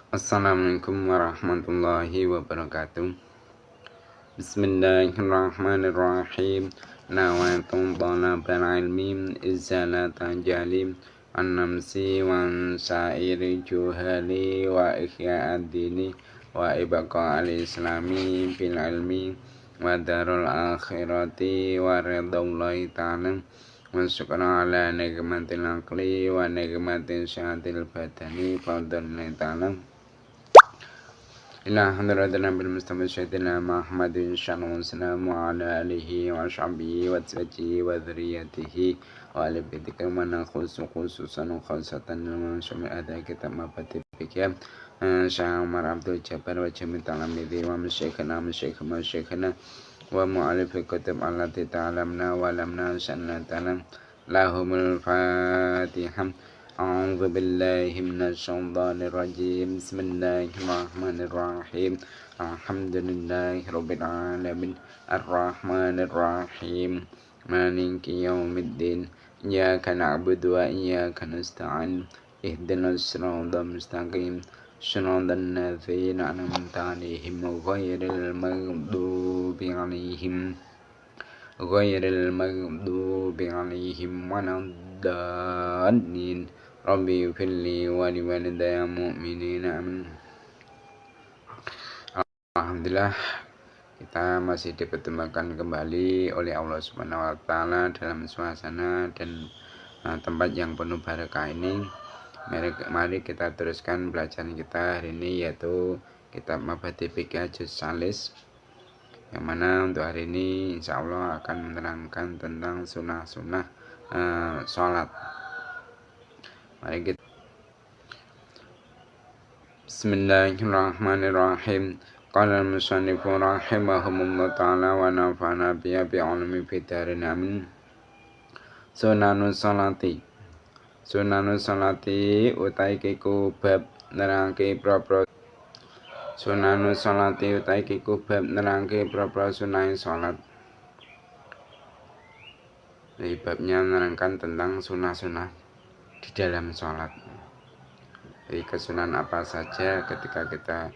Assalamualaikum warahmatullahi wabarakatuh. Bismillahirrahmanirrahim. Nawaitu talabal ilmi izalata jalim an-namsi wa sa'iri juhali wa ihya'ad dini wa ibqa al-islami fil ilmi wa darul akhirati wa ridwallahi ta'ala wa syukran ala nikmatil aqli wa nikmatil syahatil badani fadlillahi ta'ala ila hadratina bil mustafa sayyidina Muhammadin sallallahu alaihi wasallam wa ala alihi wa sahbihi wa azwajihi wa dzurriyyatihi wa ali baitika man khususan khasatan man syami ada kitab mabati fikih Syekh Umar Abdul Jabbar wa jami' talamidhi wa masyayikhna wa mu'allif kutub allati ta'lamna wa lamna sanna ta'lam lahumul fatihah. أعوذ بالله من الشيطان الرجيم بسم الله الرحمن الرحيم الحمد لله رب العالمين الرحمن الرحيم مالك يوم الدين إياك نعبد وإياك نستعين اهدنا الصراط المستقيم صراط الذين أنعمت عليهم غير المغضوب عليهم ولا الضالين Rabbi firli wa liwalidayya mu'minina amin. Alhamdulillah, kita masih dipertemukan kembali oleh Allah Subhanahu wa taala dalam suasana dan tempat yang penuh barakah ini. Mari kita teruskan belajaran kita hari ini, yaitu kitab Mabadi Fikih Juz Salis, yang mana untuk hari ini insya Allah akan menerangkan tentang sunnah-sunnah sholat. Mari kita Bismillahirrahmanirrahim. Qala al-musannifu rahimahumullah ta'ala wa nafa'ana biya bi'ulumi fidarin amin. Sunanus salati utai kiku bab nerangke propro Sunanus salati utai kiku bab nerangke propro sunai salat. Ini babnya menerangkan tentang sunnah-sunnah di dalam sholat. Jadi kesunahan apa saja ketika kita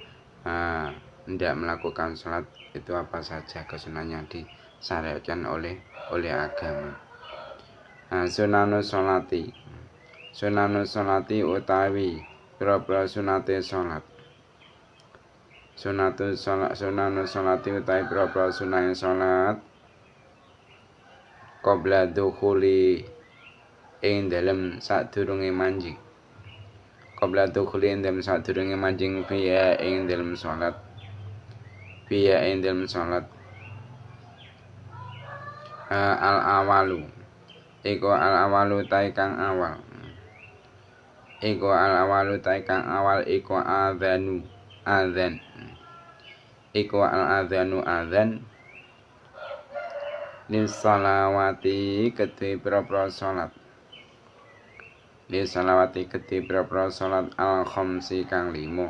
tidak melakukan sholat, itu apa saja kesunahan yang disyariatkan oleh agama. Sunanus sholati utawi pira-pira sunate sholat. Sunanus sholati utawi pira-pira sunai sholat qabla dukhuli ing dalem sadurunge manjing. Qabla dukhuli ing dalem sadurunge manjing fiya ing dalem salat. Al-awalu iku al-awalu ta kang awal. Iku al-awalu ta kang awal iku adzan. Iku al-adzanu adzan lis salawati kedhe pira-pira salat. Li salawati kedhe pira-pira salat al-khamsi kang 5.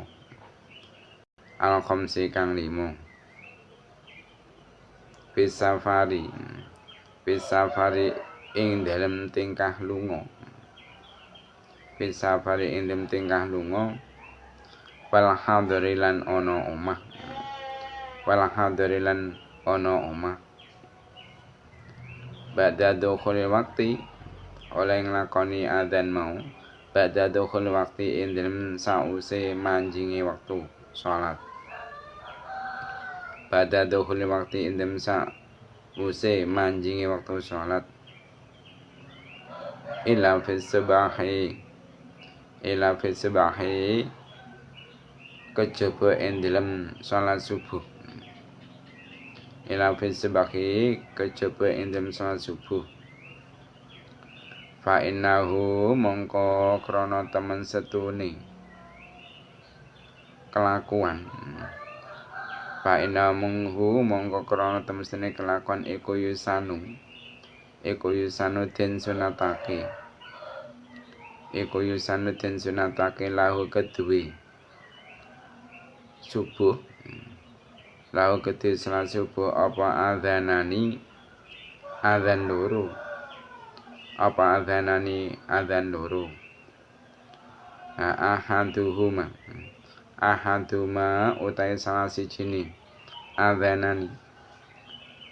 Bisafari ing dalem tingkah lunga. Wal hadrilan ana omah. Ba'da dukhul waqti oleh nglakoni adzan mau. Ba'da dukhul waqti ing dalem sause manjinge waktu salat. Ba'da dukhul waqti ing dalem sause manjinge waktu salat. Ila fi subahi kejaba ing dalem salat subuh. Fa innahu mongko krana temen setune kelakuan. Iku yusanu den sunatake lahu kedue subuh. Lahu kedue salat subuh apa adzanani adzan loro. Ahaduhuma ahaduma utai salah sijine adzanani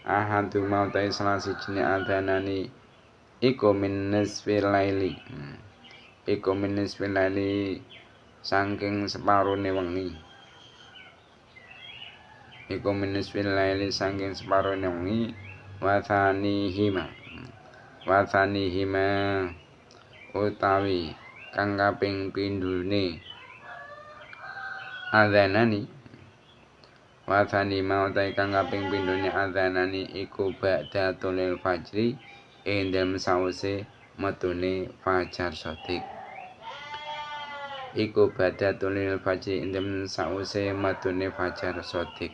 ahaduma utai salah sijine adzanani iku min nisfil laili iku min nisfil laili saking separone wengi iku min nisfil laili saking separone wengi wathanihima utawi kang kaping pindhone adzanani wathani mau utawi kang kaping pindhone adzanani iku ba'da tulil fajri ing dalem sause metune fajar shadiq iku ba'da tulil fajri ing dalem sause metune fajar shadiq.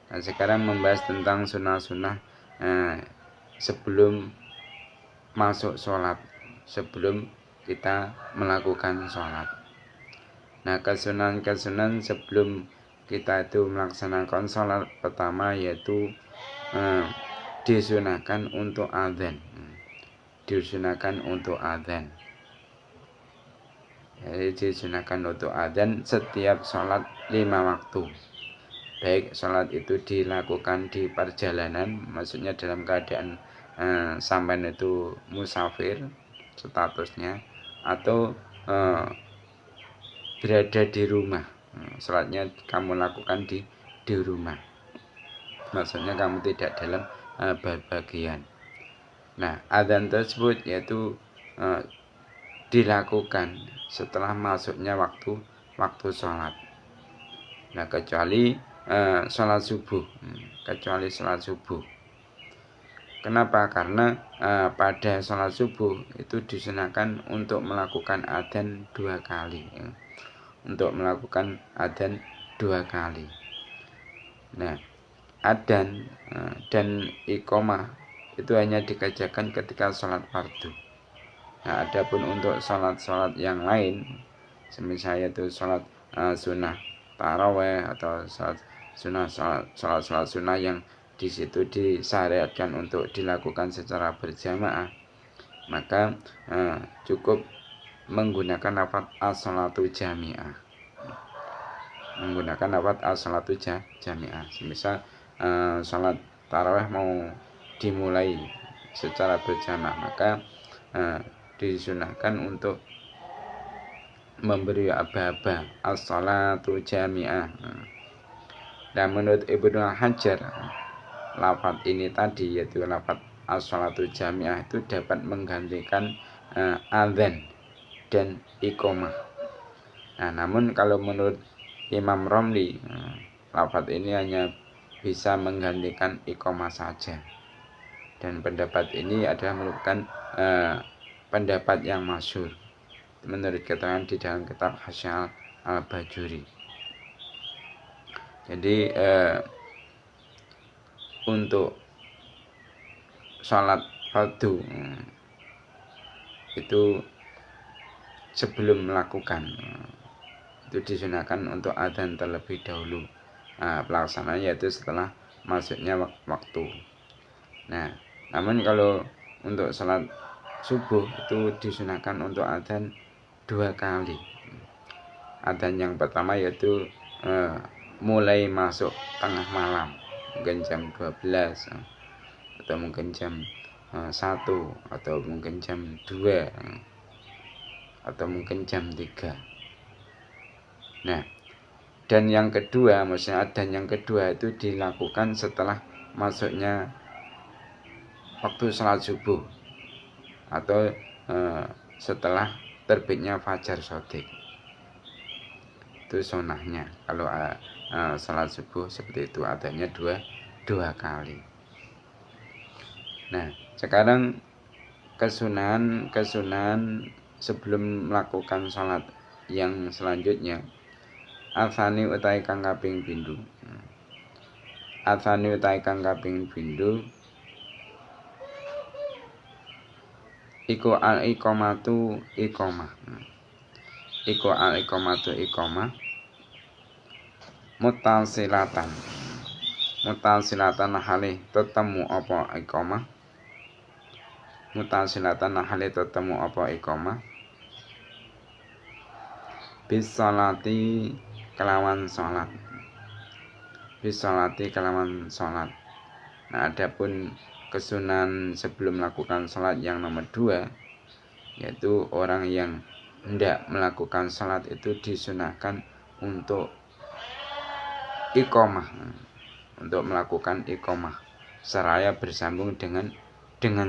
Nah, sekarang membahas tentang sunnah-sunnah sebelum masuk sholat, sebelum kita melakukan sholat. Nah, kesunahan sebelum kita itu melaksanakan sholat pertama yaitu disunahkan untuk adzan. Disunahkan untuk adzan. Jadi disunahkan untuk adzan setiap sholat 5 waktu. Baik sholat itu dilakukan di perjalanan, maksudnya dalam keadaan sampean itu musafir statusnya, atau berada di rumah, sholatnya kamu lakukan di rumah, maksudnya kamu tidak dalam berbagian. Nah, adzan tersebut yaitu dilakukan setelah masuknya waktu sholat. Nah, kecuali sholat subuh, Kenapa? Karena pada sholat subuh itu disunahkan untuk melakukan adzan 2 kali, untuk melakukan adzan 2 kali. Nah, adzan dan iqamah itu hanya dikerjakan ketika sholat fardu. Nah, adapun untuk sholat yang lain, semisal itu sholat sunnah taraweh atau sholat sunnah yang di situ disyariatkan untuk dilakukan secara berjamaah, maka cukup menggunakan lafaz as-shalatu jami'ah. Semisal sholat tarawih mau dimulai secara berjamaah, maka disunahkan untuk memberi aba-aba as-shalatu jami'ah. Dan menurut Ibnu Hajar, lafaz ini tadi yaitu lafaz as-shalatu jami'ah itu dapat menggantikan adzan dan iqamah. Nah, namun kalau menurut Imam Romli, lafaz ini hanya bisa menggantikan iqamah saja. Dan pendapat ini adalah merupakan pendapat yang masyhur menurut keterangan di dalam kitab Hasyal al-Bajuri. Jadi untuk sholat fardu itu sebelum melakukan itu disunahkan untuk adzan terlebih dahulu. Pelaksanaan yaitu setelah masuknya waktu. Nah, namun kalau untuk sholat subuh itu disunahkan untuk adzan 2 kali. Adzan yang pertama yaitu mulai masuk tengah malam, mungkin jam 12 atau mungkin jam 1 atau mungkin jam 2 atau mungkin jam 3. Nah, dan yang kedua, maksudnya adzan yang kedua itu dilakukan setelah masuknya waktu sholat subuh atau setelah terbitnya fajar shadiq. Itu sunahnya kalau sholat subuh seperti itu, adanya dua kali. Nah, sekarang kesunahan sebelum melakukan sholat yang selanjutnya, atsani utai kang kaping pindho. Iku al-iqamatu iqamah. Mutasilatan halih tetemu apa iqamah bis salati kelawan sholat. Bisolati kelawan sholat. Nah, adapun kesunahan sebelum melakukan sholat yang nomor 2, yaitu orang yang hendak melakukan sholat itu disunahkan untuk iqomah, untuk melakukan iqomah seraya bersambung dengan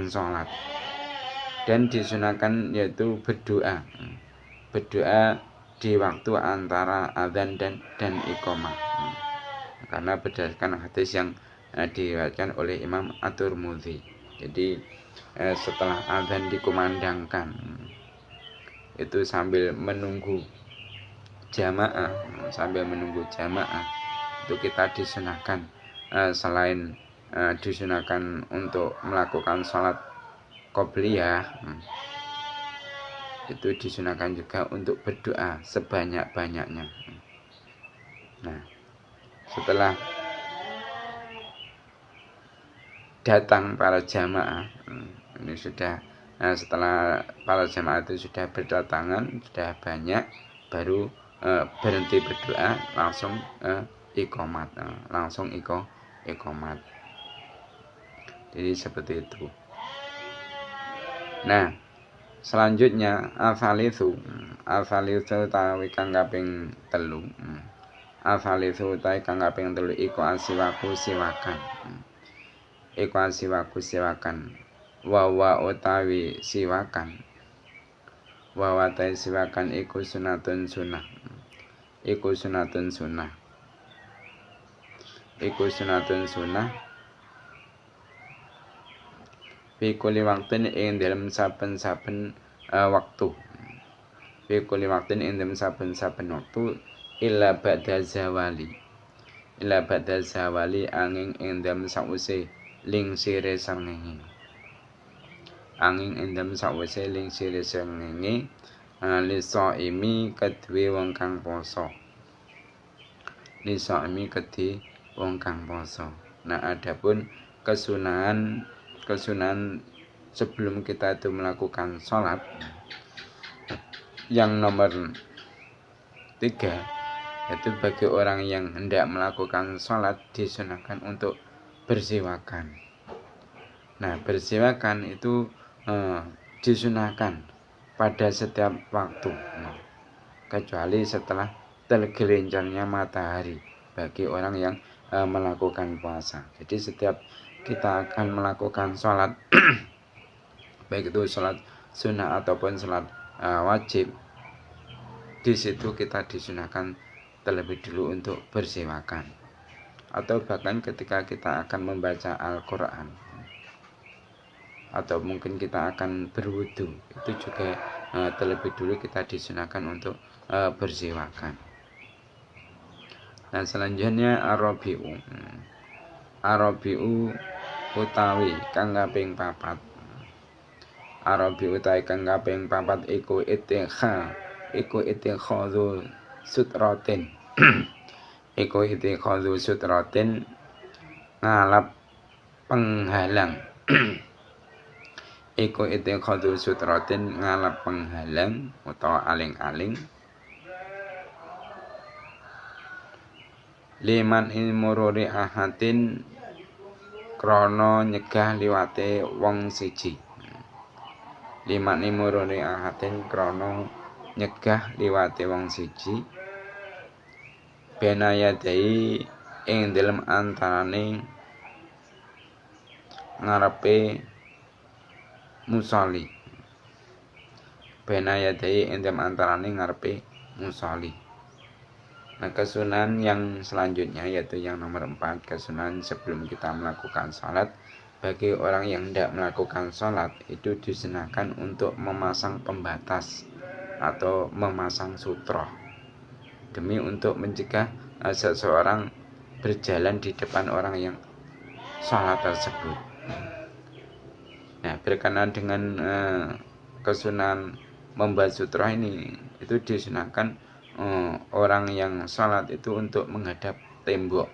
sholat. Dan disunahkan yaitu berdoa di waktu antara azan dan iqomah, karena berdasarkan hadis yang diriwayatkan oleh Imam At-Tirmidzi. Jadi setelah azan dikumandangkan itu sambil menunggu jamaah itu kita disunahkan selain disunahkan untuk melakukan sholat qobliyah, itu disunahkan juga untuk berdoa sebanyak-banyaknya. Nah, setelah datang para jamaah, ini sudah setelah para jamaah itu sudah berdatangan, sudah banyak, baru berhenti berdoa, langsung iqomat, iqomat. Jadi seperti itu. Nah, selanjutnya al-thalitsu utawi kang kaping 3. Al-thalitsu utawi kang kaping 3 iku asiwaku siwakan. Wawa utawi siwakan. Wawa utawi siwakan iku sunatun sunnah. Iku sunatun sunnah. Fi kulli waqtin ing dalem saben-saben waktu. Fi kulli waqtin ing dalem saben-saben waktu illa ba'da zawali. Angin ing dalem sause lingsire srengenge. Lisaimi kedue wong kang poso. Nah, adapun kesunahan sebelum kita itu melakukan sholat yang nomor 3, yaitu bagi orang yang hendak melakukan sholat disunahkan untuk bersiwakan. Nah, bersiwakan itu disunahkan pada setiap waktu, kecuali setelah tergelincirnya matahari bagi orang yang melakukan puasa. Jadi setiap kita akan melakukan sholat baik itu sholat sunnah ataupun sholat wajib, di situ kita disunahkan terlebih dulu untuk bersiwakan, atau bahkan ketika kita akan membaca Al-Quran atau mungkin kita akan berwudu, itu juga terlebih dulu kita disunahkan untuk bersiwakan. Nah, selanjutnya Arabi'u utawi kang kaping 4. Iku itikhazu sutratin. Ngalap penghalang. Utawa aling-aling. Liman ilmururi ahadin krono nyegah liwate wong siji. Benayadai ing dalem antarane ngarepe musoli. Nah, kesunahan yang selanjutnya yaitu yang nomor 4, kesunahan sebelum kita melakukan sholat. Bagi orang yang hendak melakukan sholat itu disunahkan untuk memasang pembatas atau memasang sutroh, demi untuk mencegah seseorang berjalan di depan orang yang sholat tersebut. Nah, berkenaan dengan kesunahan membuat sutroh ini, itu disunahkan orang yang sholat itu untuk menghadap tembok.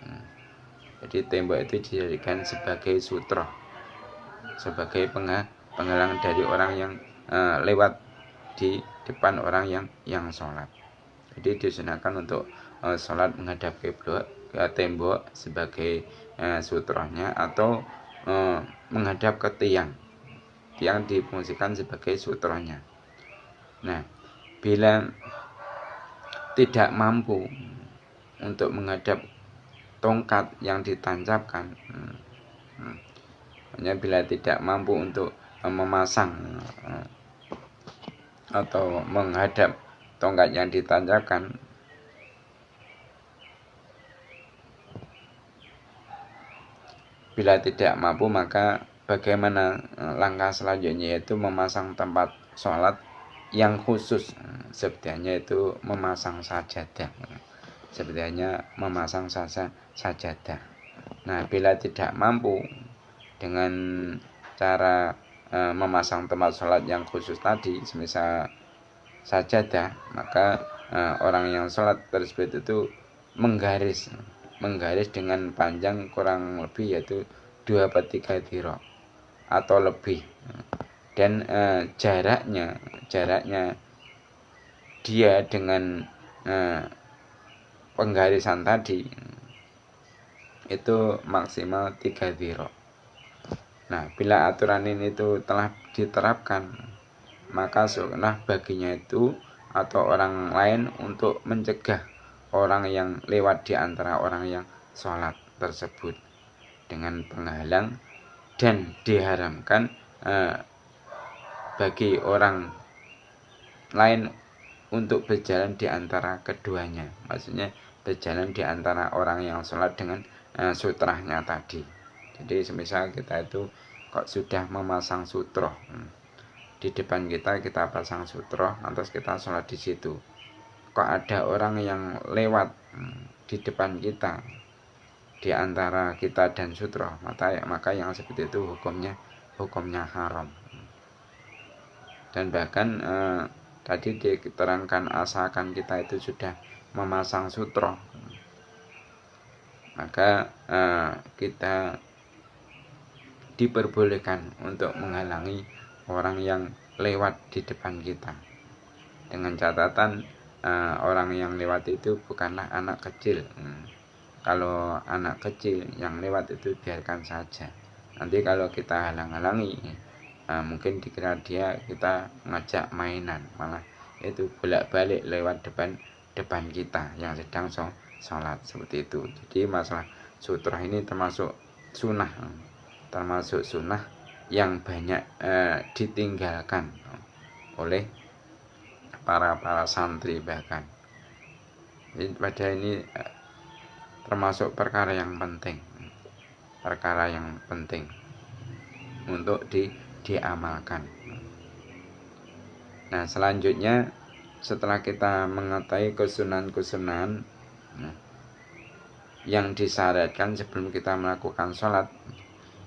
Jadi tembok itu dijadikan sebagai sutroh, sebagai penghalang dari orang yang lewat di depan orang yang sholat. Jadi disunahkan untuk sholat menghadap kiblat tembok sebagai sutrohnya, atau menghadap ke tiang difungsikan sebagai sutrohnya. Nah, bila tidak mampu untuk menghadap tongkat yang ditancapkan, hanya bila tidak mampu untuk memasang atau menghadap tongkat yang ditancapkan, bila tidak mampu, maka bagaimana langkah selanjutnya, yaitu memasang tempat sholat yang khusus, sepertinya itu memasang sajadah, sajadah. Nah, bila tidak mampu dengan cara memasang tempat sholat yang khusus tadi, semisal sajadah, maka orang yang sholat tersebut itu menggaris dengan panjang kurang lebih yaitu 2/3 dhira atau lebih, dan jaraknya dia dengan penggarisan tadi itu maksimal 3 dhira. Nah, bila aturan ini itu telah diterapkan, maka sunnah baginya itu atau orang lain untuk mencegah orang yang lewat di antara orang yang sholat tersebut dengan penghalang, dan diharamkan bagi orang lain untuk berjalan di antara keduanya, maksudnya berjalan di antara orang yang sholat dengan sutrahnya tadi. Jadi semisal kita itu kok sudah memasang sutroh di depan kita pasang sutroh, lantas kita sholat di situ, kok ada orang yang lewat di depan kita di antara kita dan sutroh, maka yang seperti itu hukumnya haram. Dan bahkan tadi diterangkan asalkan kita itu sudah memasang sutroh, maka kita diperbolehkan untuk menghalangi orang yang lewat di depan kita, dengan catatan orang yang lewat itu bukanlah anak kecil. Kalau anak kecil yang lewat itu biarkan saja. Nanti kalau kita halang-halangi, mungkin dikira kita ngajak mainan, malah itu bolak-balik lewat depan kita yang sedang sholat, seperti itu. Jadi masalah sutroh ini termasuk sunnah yang banyak ditinggalkan oleh para santri bahkan. Jadi pada ini termasuk perkara yang penting untuk diamalkan. Nah, selanjutnya setelah kita mengetahui kesunahan yang disyaratkan sebelum kita melakukan sholat,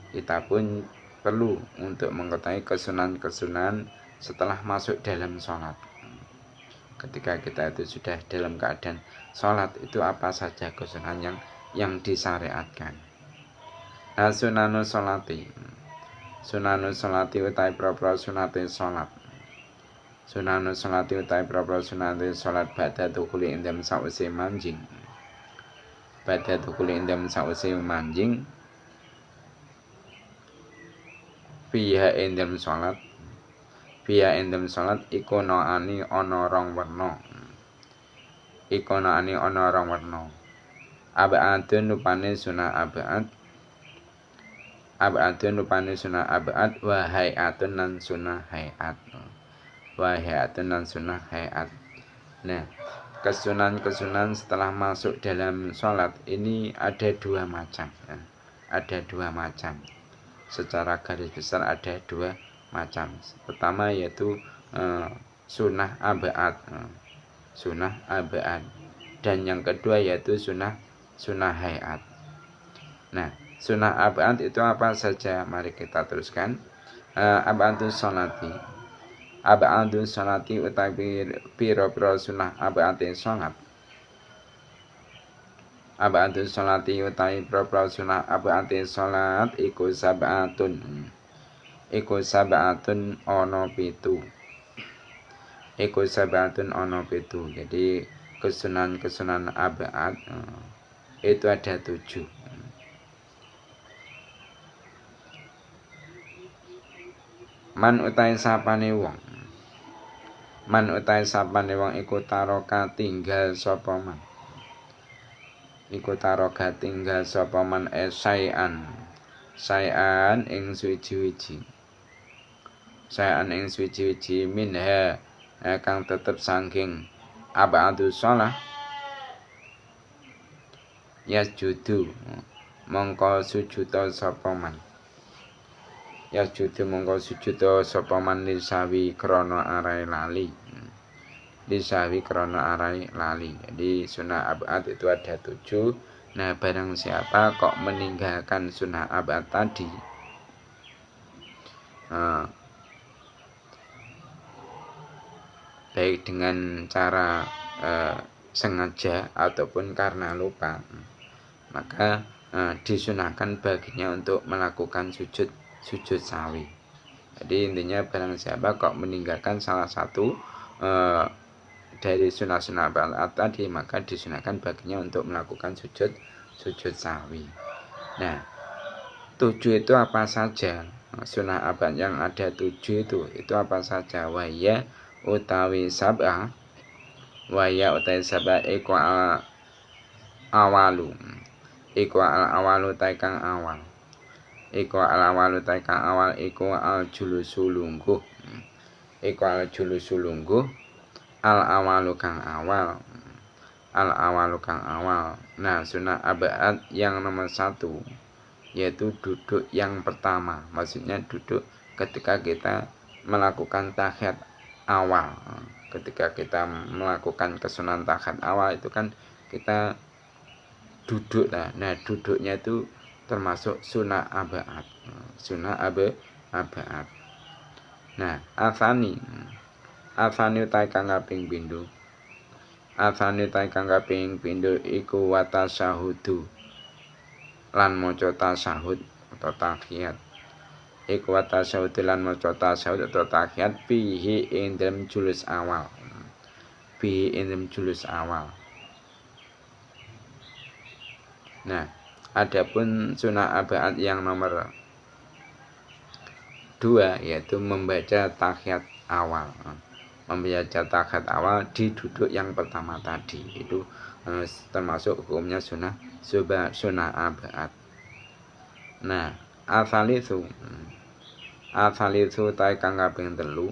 kita pun perlu untuk mengetahui kesunahan setelah masuk dalam sholat. Ketika kita itu sudah dalam keadaan sholat, itu apa saja kesunahan yang disyariatkan. Nah, sunanus sholati utai propro sunate sholat. Sunanus sholati utai propro sunate sholat ba'da dukuli indam sa'usi manjing. Biha indam sholat ikonoani ana rong werna. Ab'adun rupane sunah ab'ad wa hay'atun lan sunah hay'at. Nah, kesunahan setelah masuk dalam sholat ini ada dua macam. Secara garis besar ada dua macam. Pertama yaitu sunnah ab'ad, dan yang kedua yaitu sunnah hayat. Nah, sunnah ab'ad itu apa saja? Mari kita teruskan. Ab'adus sholati utawi pira-pira sunnah ab'adus sholat. Ab'adus sholati utawi pira-pira sunnah ab'adus sholat iku sabatun ana pitu. Jadi kesunahan abad itu ada 7. Man utai sapane wong. Man utai sapane wong iku taroka tinggal sapa man. Iku taroka tinggal sapa man sayan ing suci-suci. Sayan ing suci-suci minha kang tetep saking abadu shalah yasjudu mongko sujuda sapa man. Yasjudu mongko sujuda sapa man lisawi krana arai lali. Lisawi krana arai lali. Jadi sunah abad itu ada 7. Nah, barang siapa kok meninggalkan sunah abad tadi, baik dengan cara sengaja ataupun karena lupa, maka disunahkan baginya untuk melakukan sujud sawi. Jadi intinya barang siapa kok meninggalkan salah satu dari sunah-sunah abad tadi, maka disunahkan baginya untuk melakukan sujud sawi. Nah, 7 itu apa saja? Sunah abad yang ada 7 itu apa saja? Waya utawi sab'a. Waya utawi sab'a iku awalu. Iku awalu taikang awal. Iku awalu taikang awal iku al-julusulungguh. Iku al-julusulungguh. Al-awalu kang awal. Al-awalu kang awal. Nah, sunah abad yang nomor 1 yaitu duduk yang pertama. Maksudnya duduk ketika kita melakukan tahiyat awal. Ketika kita melakukan kesunahan tahiyat awal itu kan kita duduk lah. Nah, duduknya itu termasuk sunah abad. Sunah abad. Nah, afani utai kang kaping pindho. Afani utai kang kaping pindho iku watasyahudu lan maca tasyahud atau tahiyat. Iku tasyahud lan maca tasyahud atau tahiyat bihi ing dalem julus awal. Bihi ing dalem julus awal. Nah, adapun sunah abad yang nomor 2 yaitu membaca tahiyat awal. Membaca tahiyat awal di duduk yang pertama tadi itu termasuk hukumnya sunah abad. Nah, asalisu ta'i kang kaping 3.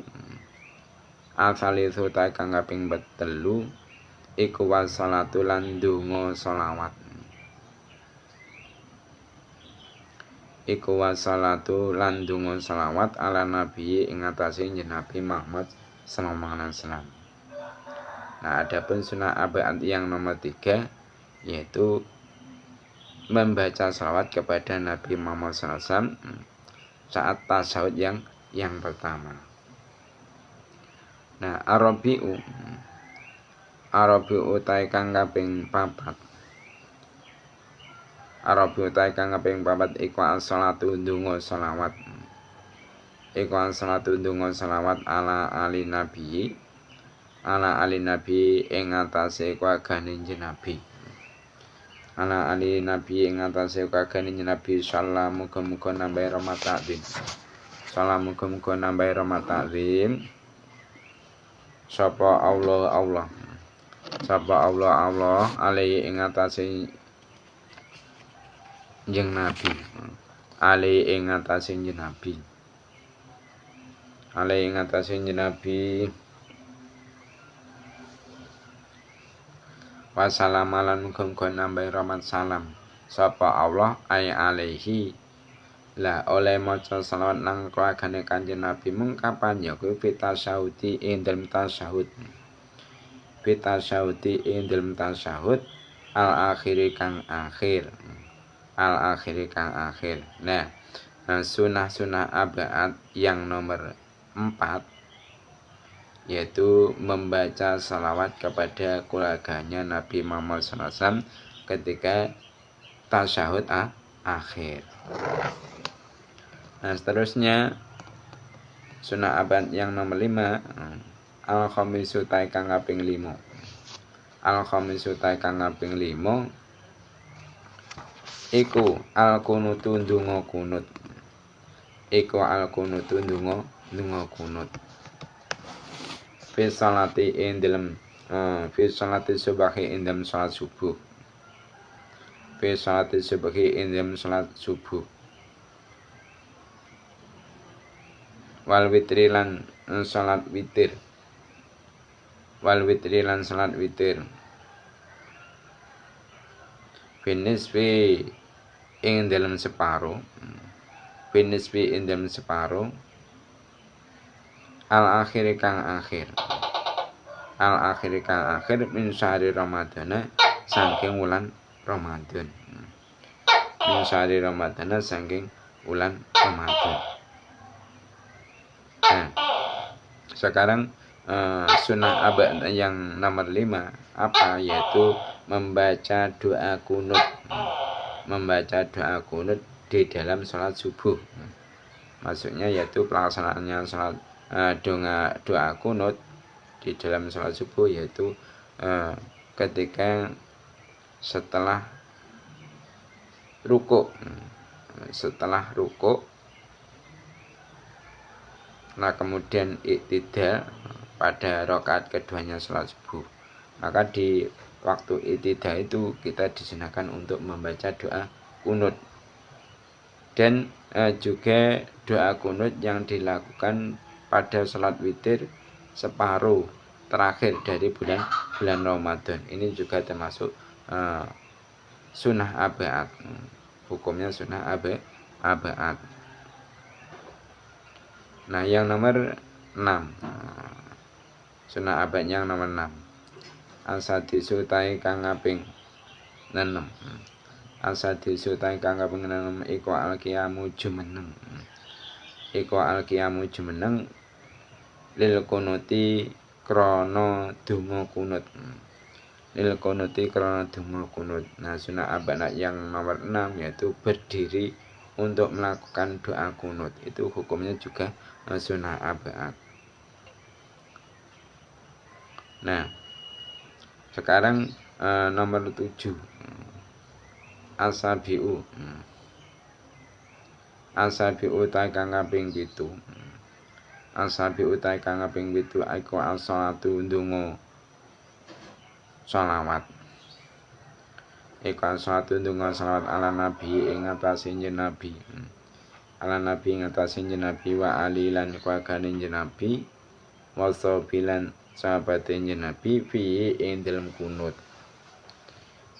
Asalisu ta'i kang kaping 3 iku wassalatu lan donga sholawat. Iku wassalatu lan donga sholawat ala nabi ing atase Nabi Muhammad sallallahu alaihi wasallam. Nah, adapun sunah abad yang nomor 3 yaitu membaca salawat kepada Nabi Muhammad SAW saat tasyahud yang pertama. Nah, Arabi'u ta'i kang kaping 4. Arabi'u ta'i kang kaping 4 iku as-shalatu ndonga selawat. Iku as-shalatu ndonga selawat ala ali nabi ing atase keluargane Nabi. Ala ali nabi ing atase keluargane Nabi sallallahu muga-muga nambahi rahmat takzim. Salam muga-muga nambahi rahmat takzim. Sapa Allah alaihi ing atase jeneng Nabi. Alaihi ing atase jeneng Nabi. Alaihi ing atase jeneng Nabi. Wassalamualaikum muga-muga nambahi rahmat salam sapa Allah ay alaihi la oleh maca selawat nang keluargane Kanjeng Nabi mung kapan ya kuwi fitasyahudi ing dalem tasyahud. Fitasyahudi ing dalem tasyahud al akhiri kang akhir. Nah, sunah abad yang nomor 4 yaitu membaca salawat kepada keluarganya Nabi Muhammad SAW ketika tasyahud akhir. Nah, seterusnya sunah abad yang nomor 5 al-khamisu ta'i kang kaping 5. al-khamisu ta kang kaping 5 iku al-kunutu ndonga kunut. Iku al-kunutu ndonga kunut. Fi sholati ing dalem fi sholati subahi ing dalem salat subuh. Fi sholati subahi ing dalem salat subuh. Wal witri lan salat witir. Wal witri lan salat witir. Finisfi ing dalem separo. Finisfi ing dalem separo. Al akhir kang akhir. Al akhir kang akhir min syahri Ramadana saking wulan Ramadan. Min syahri Ramadana saking wulan Ramadan. Nah, sekarang sunnah abad yang nomor 5 apa, yaitu membaca doa kunut. Membaca doa kunut di dalam sholat subuh. Maksudnya yaitu pelaksanaannya sholat doa kunut di dalam sholat subuh, yaitu ketika setelah rukuk. Setelah rukuk, nah kemudian iktidal pada rakaat keduanya sholat subuh, maka di waktu iktidal itu kita disunahkan untuk membaca doa kunut. Dan juga doa kunut yang dilakukan pada sholat witir separuh terakhir dari bulan Ramadan, ini juga termasuk sunnah abaat. Hukumnya sunnah abaat. Nah, yang nomor 6, sunnah abaat yang nomor 6, asadisu tai kang kaping 6. Asadisu tai kang kaping 6 iku al-qiyamu jumeneng. Iku al-qiyamu jumeneng lil kunuti krana donga kunut. Lil kunuti krana donga kunut. Nah, sunnah abaat yang nomor 6 yaitu berdiri untuk melakukan doa kunut. Itu hukumnya juga sunnah abaat. Nah, sekarang nomor 7, asabiu. Asabiu ta kang kaping 7. Asabiu ta kang kaping 7 iku as-shalatu ndonga shalawat. Iku as-shalatu ndonga shalawat ala nabi ing atase Nabi. Ala nabi ing atase Nabi wa alilan keluargane Nabi wa sabilan sahabate Nabi fihi ing dalem kunut.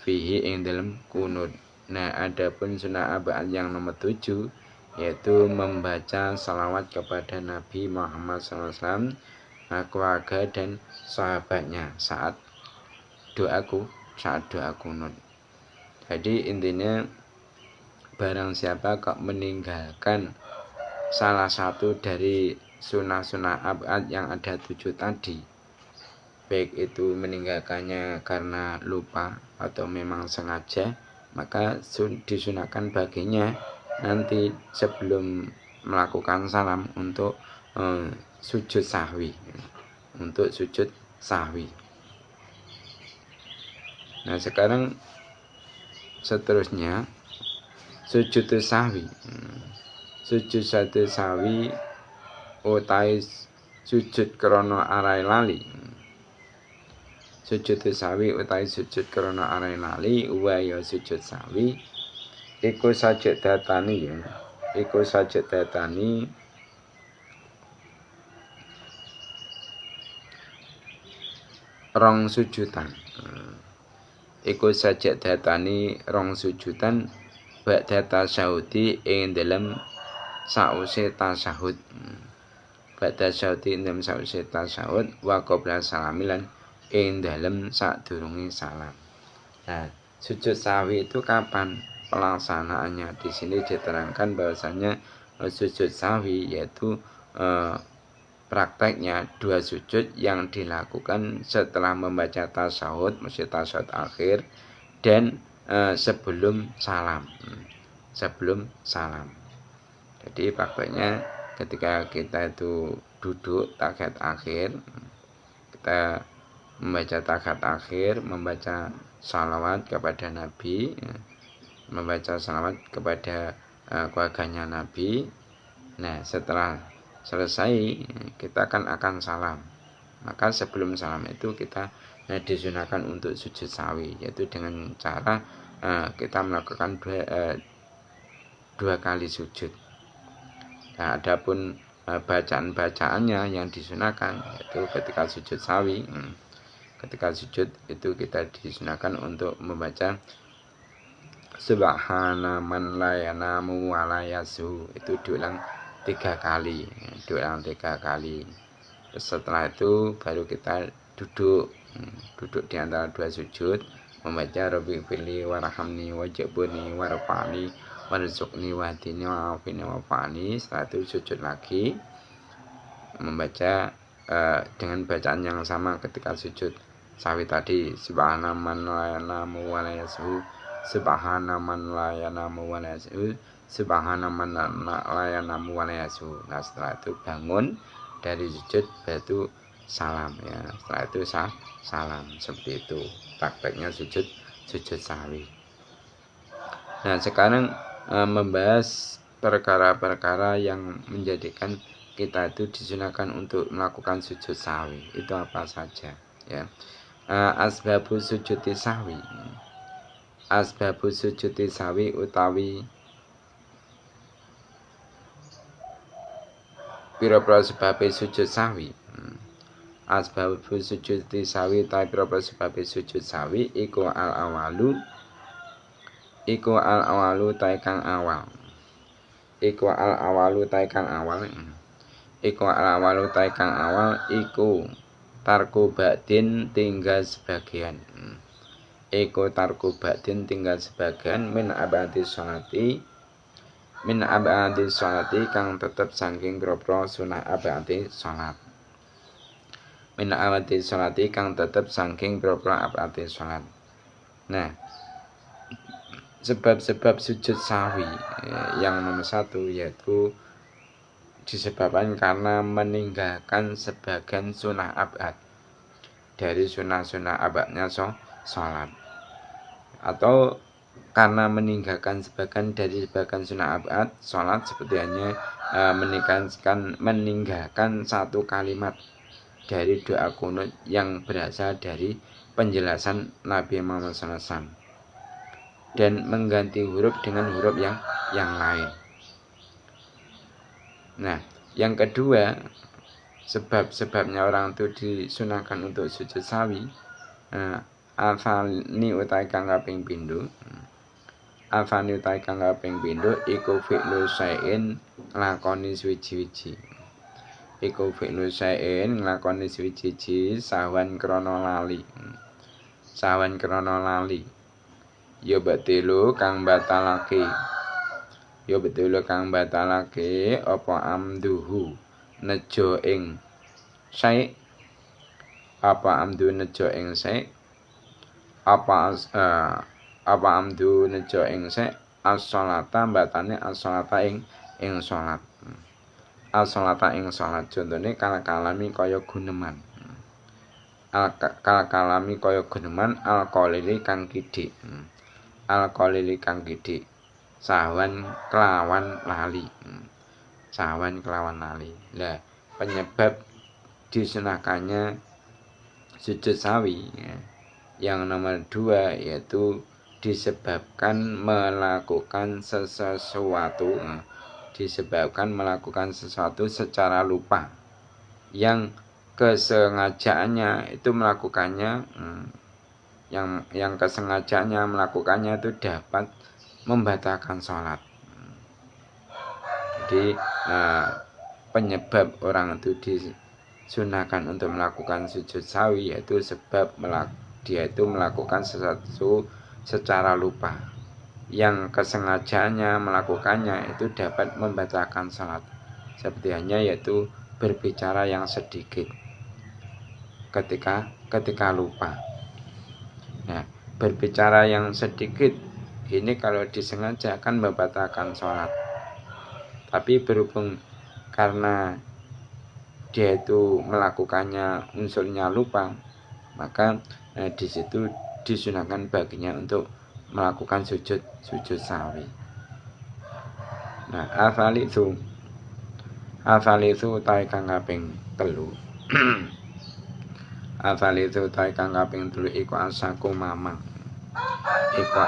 Fihi ing dalem kunut. Nah, adapun sunnah abaat yang nomor 7 yaitu membaca salawat kepada Nabi Muhammad SAW, keluarga dan sahabatnya saat doa kunut. Jadi intinya barang siapa kok meninggalkan salah satu dari sunnah-sunnah abaat yang ada 7 tadi, baik itu meninggalkannya karena lupa atau memang sengaja, maka disunahkan baginya nanti sebelum melakukan salam untuk sujud sahwi. Untuk sujud sahwi. Nah, sekarang seterusnya sujud sahwi. Sujud sahwi utawi sujud krana arai lali. Sujud sahwi utawi sujud krana arai lali wa ya sujud sahwi iku sajadatani ya. Iku sajadatani rong sujudan. Iku sajadatani rong sujudan ba'da tasyahudi ing dalem sause tasyahud. Ba'da tasyahudi ing dalem sause tasyahud wa qabla salamilan ing dalem sadurunge salam. Nah, sujud sahwi itu kapan pelaksanaannya? Di sini diterangkan bahwasanya sujud sahwi yaitu prakteknya 2 sujud yang dilakukan setelah membaca tasyahud, maksud tasyahud akhir, dan sebelum salam. Sebelum salam. Jadi prakteknya ketika kita itu duduk tahiyat akhir, kita membaca takat akhir, membaca salawat kepada Nabi, membaca salawat kepada keluarganya Nabi. Nah, setelah selesai kita akan salam. Maka sebelum salam itu kita disunahkan untuk sujud sawi, yaitu dengan cara kita melakukan dua kali sujud. Nah, adapun bacaan-bacaannya yang disunahkan yaitu ketika sujud sawi. Ketika sujud itu kita disunahkan untuk membaca Subhana man la yanamu wa la yasu, itu diulang 3 kali. Setelah itu baru kita duduk di antara dua sujud, membaca Rabbi fili warhamni wajibuni warfani warzuqni wahdini wa'afini wa'afani. Setelah itu sujud lagi, membaca dengan bacaan yang sama ketika sujud sawi tadi, Subhana man la yanamu wa la yasu, Subhana man la yanamu wa la yasu, Subhana man la yanamu wa la yasu. Nah, setelah itu bangun dari sujud, baru salam ya. Setelah itu salam, seperti itu prakteknya sujud sawi. Nah, sekarang membahas perkara-perkara yang menjadikan kita itu disunahkan untuk melakukan sujud sawi. Itu apa saja ya? Asbabu sujudi sawi. Asbabu sujudi sawi utawi pira-pira sebabe sujud sawi. Asbabu sujudi sawi utawi pira-pira sebabe sujud sawi iku al-awalu taikang awal. Iku al-awalu taikang awal iku tarku ba'din tinggal sebagian. Iku tarku ba'din tinggal sebagian min abadi sholati kang tetep saking propro sunah abadi sholat. Min abadi sholati kang tetep saking propro abadi sholat. Nah, sebab-sebab sujud sawi yang nomor 1 yaitu disebabkan karena meninggalkan sebagian sunnah abad dari sunnah-sunnah abadnya sholat, atau karena meninggalkan sebagian sunnah abad sholat, seperti hanya meninggalkan satu kalimat dari doa kunut yang berasal dari penjelasan Nabi Muhammad SAW dan mengganti huruf dengan huruf yang lain. Nah, yang kedua, sebabnya orang itu disunahkan untuk sujud sawi, alfani utai kang kaping pindho. Alfani utai kang kaping pindho iku fi'lu syai'in nglakoni suwiji-wiji. Iku fi'lu syai'in nglakoni suwiji-wiji sawan krana lali. Ya betilu kang batalake. Apa amduhu nejo ing syai'. Apa amdu nejo ing syai'. Apa amdu nejo ing syai' as-sholata batane as-sholata ing sholat. As-sholata ing sholat contone kal-kalami kaya guneman. Kal-kalami kaya guneman al-qalili kang kidik. Al-qalili kang kidik. Sawan kelawan lali. Nah, penyebab disunahkannya sujud sawi yang nomor 2 yaitu disebabkan melakukan sesuatu secara lupa, yang kesengajaannya itu melakukannya itu dapat membatalkan sholat. Jadi penyebab orang itu disunahkan untuk melakukan sujud sawi yaitu sebab dia itu melakukan sesuatu secara lupa, yang kesengajaannya melakukannya itu dapat membatalkan sholat. Seperti hanya yaitu berbicara yang sedikit ketika lupa. Nah, berbicara yang sedikit ini kalau disengaja akan membatalkan sholat. Tapi berhubung karena dia itu melakukannya unsurnya lupa, Maka di situ disunahkan baginya untuk melakukan sujud sawi. Nah, asalisu utawi kang kaping 3. Asalisu utawi kang kaping 3 iku asaku mamang. Iku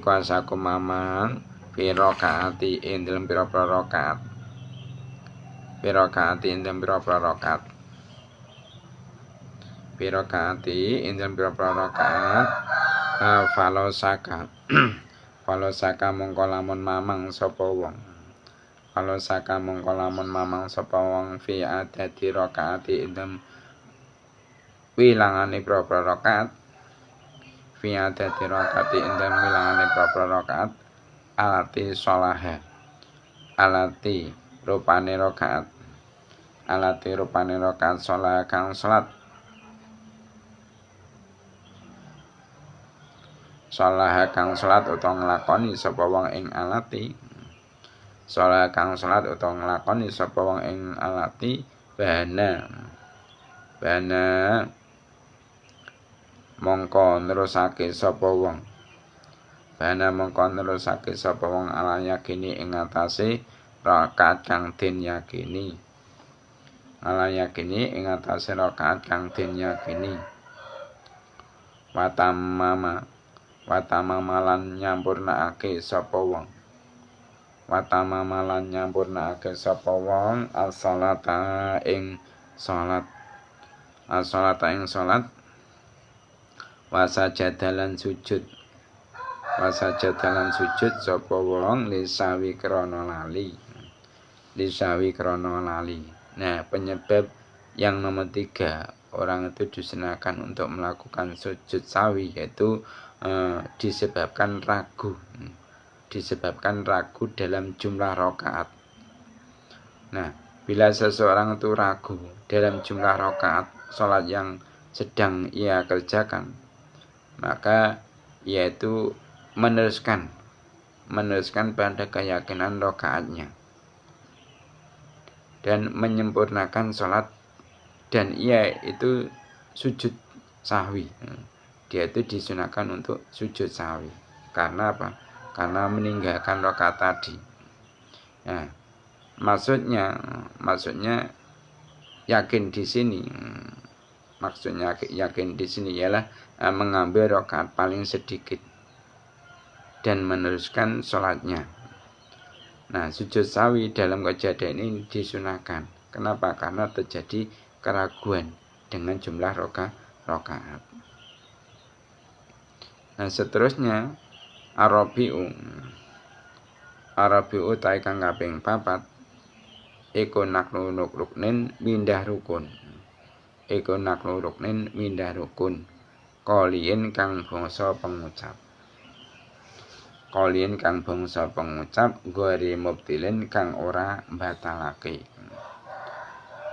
asaku mamang pira kaati ing dalem pira-pira rakaat. Pira kaati ing dalem pira-pira rakaat. Pira kaati ing dalem pira-pira rakaat. Falosaka mongko lamun mamang sapa wong. Falosaka mongko lamun mamang sapa wong fi adati rakaati ing dalem wilangane pira-pira rakaat. Fi adati rakaati ing dalem wilangane pira-pira rakaat. Alati sholaha. Alati rupane rakaat. Alati rupane rakaat sholah kang salat. Sholah kang salat utawa nglakoni sapa wong ing alati. Sholah kang salat utawa nglakoni sapa wong ing alati bana mongko nerusake sapa wong. Bana mongko nerusake sapa wong ala yakini ing atase rakaat kang den yakini. Ala yakini ing atase rakaat kang den yakini. Watamamalan nyampurnakake sapa wong. Watamamalan nyampurnakake sapa wong as-shalata ing salat. As-shalata ing salat. Wasajadalan sujud. Wasajadalan sujud sapa wong lisawi krana lali. Lisawi krana lali. Nah, penyebab yang nomor 3 orang itu disunahkan untuk melakukan sujud sawi yaitu disebabkan ragu dalam jumlah rakaat. Nah, bila seseorang itu ragu dalam jumlah rakaat salat yang sedang ia kerjakan, maka ia itu meneruskan pada keyakinan rakaatnya dan menyempurnakan salat, dan ia itu sujud sahwi. Dia itu disunahkan untuk sujud sahwi. Karena apa? Karena meninggalkan rakaat tadi. Nah, maksudnya yakin di sini. Maksudnya yakin di sini ialah mengambil rakaat paling sedikit dan meneruskan sholatnya. Nah, sujud sahwi dalam kejadian ini disunahkan. Kenapa? Karena terjadi keraguan dengan jumlah rakaat. Nah, seterusnya Arabi'u ta kang kaping 4 iku naklu ruknin mindah rukun. Iku naklu ruknin mindah rukun. Qoliin kang bangsa pengucap. Qoliin kang bangsa pengucap gori mubtilin kang ora batalake.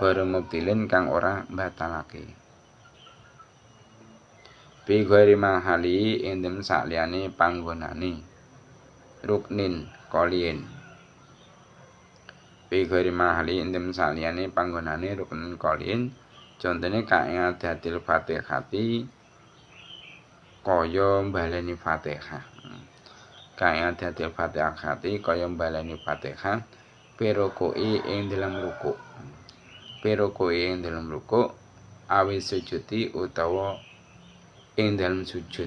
Gori mubtilin kang ora batalake. Bi ghairi mahali ing dem sakliyane panggonane ruknin qoliin. Bi ghairi mahali ing dem sakliyane panggonane ruknin qoliin. Contone kaing adatil Fatihati kaya mbaleni Fatihah. Kaing adatil Fatihati kaya mbaleni Fatihah pirukui ing dalam ruku. Pirukui ing dalam ruku awis sujudi utawa ing dalam sujud.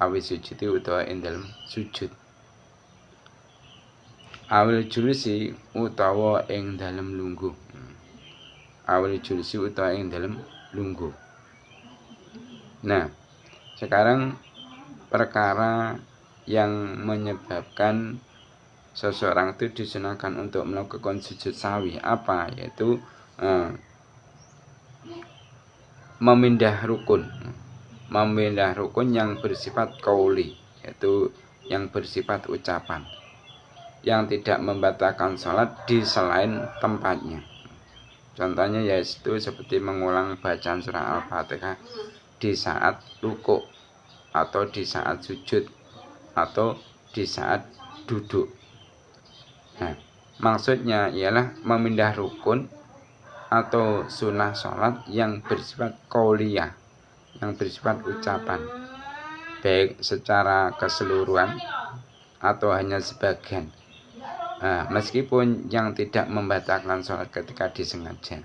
Awis sujudi utawa ing dalam sujud. Awil julusi utawa ing dalam lungguh. Awil julusi utawa ing dalam lungguh. Nah, sekarang perkara yang menyebabkan seseorang itu disunahkan untuk melakukan sujud sahwi apa? Yaitu memindah rukun yang bersifat qauli, yaitu yang bersifat ucapan, yang tidak membatalkan salat di selain tempatnya. Contohnya yaitu seperti mengulang bacaan surah Al-Fatihah di saat rukuk atau di saat sujud atau di saat duduk. Nah, maksudnya ialah memindah rukun atau sunnah sholat yang bersifat qauliyah, yang bersifat ucapan, baik secara keseluruhan atau hanya sebagian, meskipun yang tidak membatalkan sholat ketika disengaja,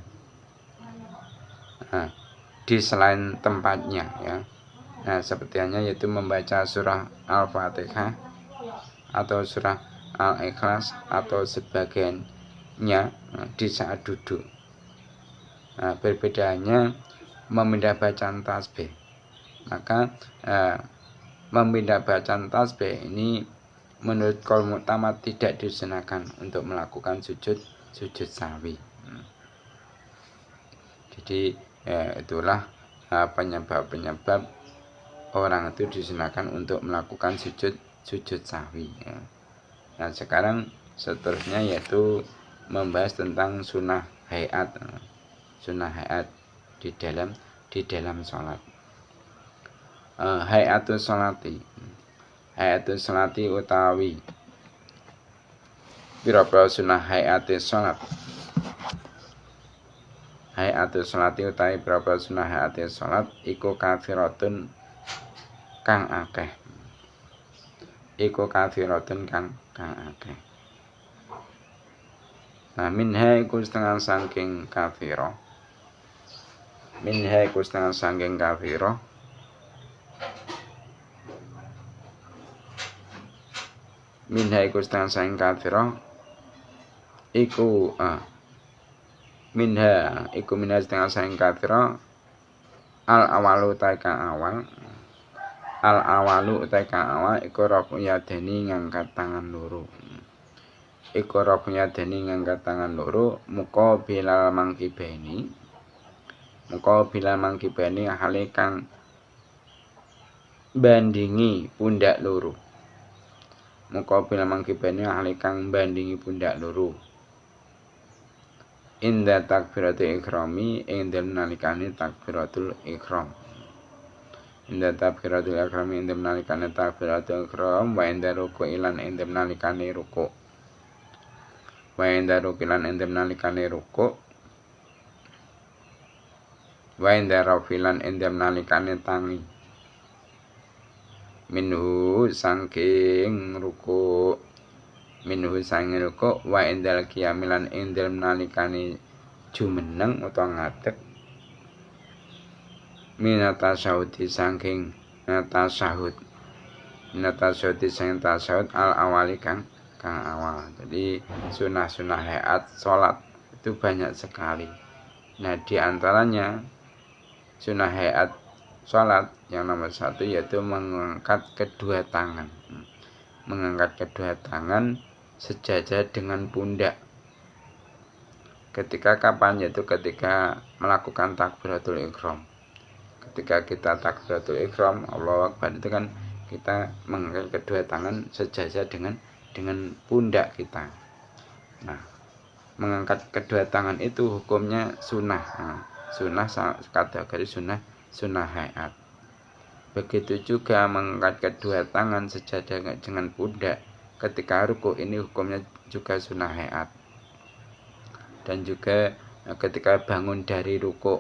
di selain tempatnya ya. Nah, seperti hanya yaitu membaca surah Al-Fatihah atau surah Al-Ikhlas atau sebagiannya di saat duduk. Nah, perbedaannya memindah bacaan tasbih. Maka memindah bacaan tasbih ini menurut qaul mu'tamad tidak disunahkan untuk melakukan sujud sahwi. Jadi itulah penyebab orang itu disunahkan untuk melakukan sujud sahwi ya. Nah, sekarang seterusnya yaitu membahas tentang sunnah hayat di dalam sholat. Hayatus sholati utawi pira-pira sunnah hayatus sholat. Hayatus sholati utawi pira-pira sunnah hayatus sholat iku kafiratun kang akeh. Iku kafiratun kang akeh. Nah, minha iku setengah saking kafirah. Minha iku setengah saking kafirah. Minha iku setengah saking kafirah. Minha setengah saking kafirah. Al-awalu taika awal. Al-awalu taika awal iku raqyadeni ngangkat tangan loro. Iku raqyadeni ngangkat tangan loro muka bilal mangkibeni. Muka bilal mangkibeni hale kang bandingi pundak loro. Muka bilal mangkibeni hale kang bandingi pundak loro. Inda takbiratul ikrami ing dalem nalikane takbiratul ikram. Inda takbiratul ikrami ing dalem nalikane takbiratul ikram wa inda ruku'ilan ing dalem nalikane ruku'. Wa inda ruku'ilan ing dalem nalikane ruku'. Wa inda rafilan ing dalem nalikane tangi. Minhu saking ruku'. Minhu saking ruku' wa indal qiyamilan ing dalem nalikane jumeneng utawa ngadeg. Minata syahudi saking tasyahud. Minata syahudi saking tasyahud al awali kang awal. Jadi sunah-sunah hayat sholat itu banyak sekali. Nah, di antaranya sunah hayat sholat yang nomor 1 yaitu mengangkat kedua tangan. Mengangkat kedua tangan sejajar dengan pundak. Ketika kapan? Yaitu ketika melakukan takbiratul ikram. Ketika kita takbiratul ikram, Allahu Akbar, itu kan kita mengangkat kedua tangan sejajar dengan pundak kita. Nah, mengangkat kedua tangan itu hukumnya sunnah. Sunnah kategori sunnah hayat. Begitu juga mengangkat kedua tangan sejajar dengan pundak ketika ruku, ini hukumnya juga sunnah hayat. Dan juga ketika bangun dari ruku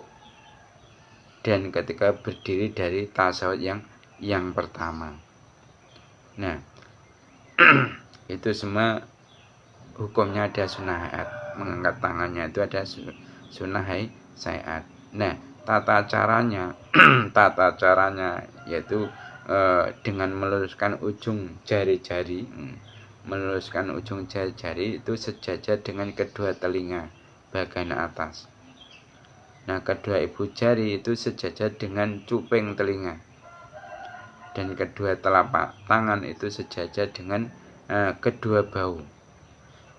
dan ketika berdiri dari tasyahud yang pertama. Nah, itu semua hukumnya ada sunnah hayat. Mengangkat tangannya itu ada sunnah hayat. Nah, tata caranya yaitu dengan meluruskan ujung jari-jari. Meluruskan ujung jari-jari itu sejajar dengan kedua telinga bagian atas. Nah, kedua ibu jari itu sejajar dengan cuping telinga. Dan kedua telapak tangan itu sejajar dengan kedua bahu.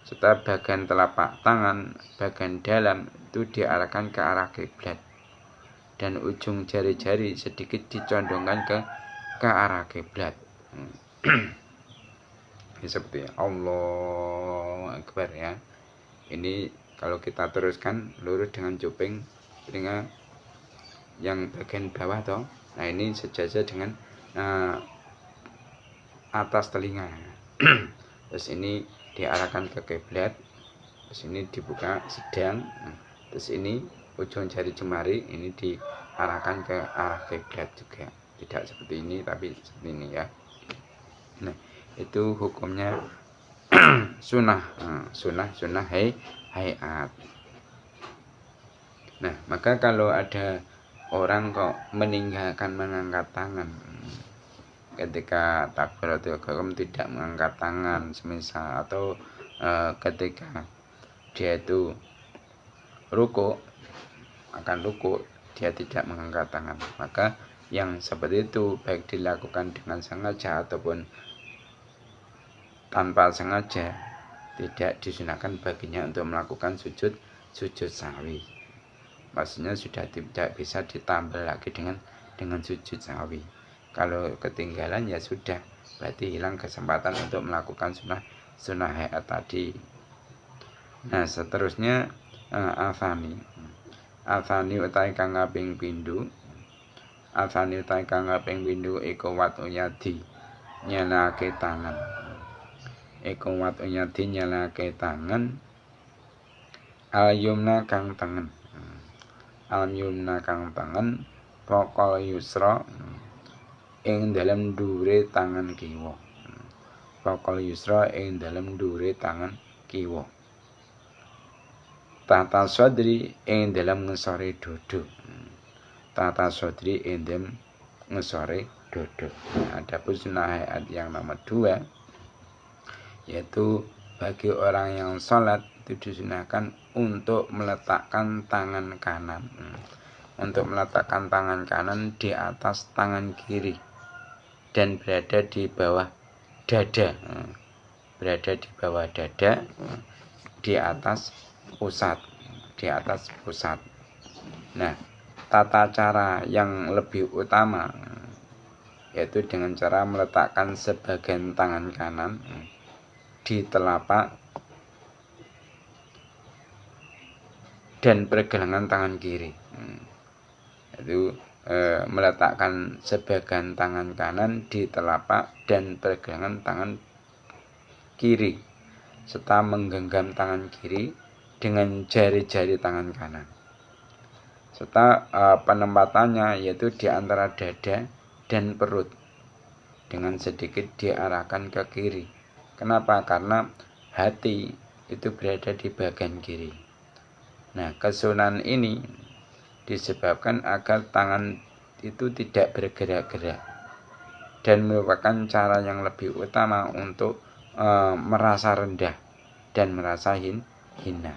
Serta bagian telapak tangan bagian dalam itu diarahkan ke arah kiblat. Dan ujung jari-jari sedikit dicondongkan ke arah kiblat. Ini seperti Allahu Akbar ya. Ini kalau kita teruskan lurus dengan cuping telinga yang bagian bawah toh. Nah, ini sejajar dengan atas telinga. Terus ini diarahkan ke kiblat. Terus ini dibuka sedang. Terus ini ujung jari jemari ini diarahkan ke arah kiblat juga, tidak seperti ini tapi seperti ini ya. Nah itu hukumnya sunnah, sunnah hayat. Nah maka kalau ada orang kok meninggalkan mengangkat tangan ketika takbiratul ihram, tidak mengangkat tangan semisal, atau ketika dia itu akan ruku dia tidak mengangkat tangan, maka yang seperti itu baik dilakukan dengan sengaja ataupun tanpa sengaja tidak disunahkan baginya untuk melakukan sujud sahwi. Maksudnya sudah tidak bisa ditambah lagi dengan sujud sahwi. Kalau ketinggalan ya sudah, berarti hilang kesempatan untuk melakukan sunnah hayat tadi. Nah seterusnya Alfani utai kang kaping pindho. Alfani utai kang kaping pindho iku watu yadi nyelake tangan. Iku watu yadi nyelake tangan. Al-yumna kang tangan. Al-yumna kang tangan. Pokol yusra ing dalam dure tangan kiwa. Pokol yusra ing dalam dure tangan kiwa. Tata sodri ing dalam ngesore dodo. Tata sodri ing dalam ngesore dodo. Adapun sunnah hayat yang nomor 2, yaitu bagi orang yang sholat itu disunahkan untuk meletakkan tangan kanan. Untuk meletakkan tangan kanan di atas tangan kiri dan berada di bawah dada. Berada di bawah dada, di atas pusat. Nah, tata cara yang lebih utama yaitu dengan cara meletakkan sebagian tangan kanan di telapak dan pergelangan tangan kiri. Itu meletakkan sebagian tangan kanan di telapak dan pergelangan tangan kiri serta menggenggam tangan kiri dengan jari-jari tangan kanan, serta penempatannya yaitu di antara dada dan perut dengan sedikit diarahkan ke kiri. Kenapa? Karena hati itu berada di bagian kiri. Nah kesunahan ini disebabkan agar tangan itu tidak bergerak-gerak dan merupakan cara yang lebih utama untuk merasa rendah dan merasa hina.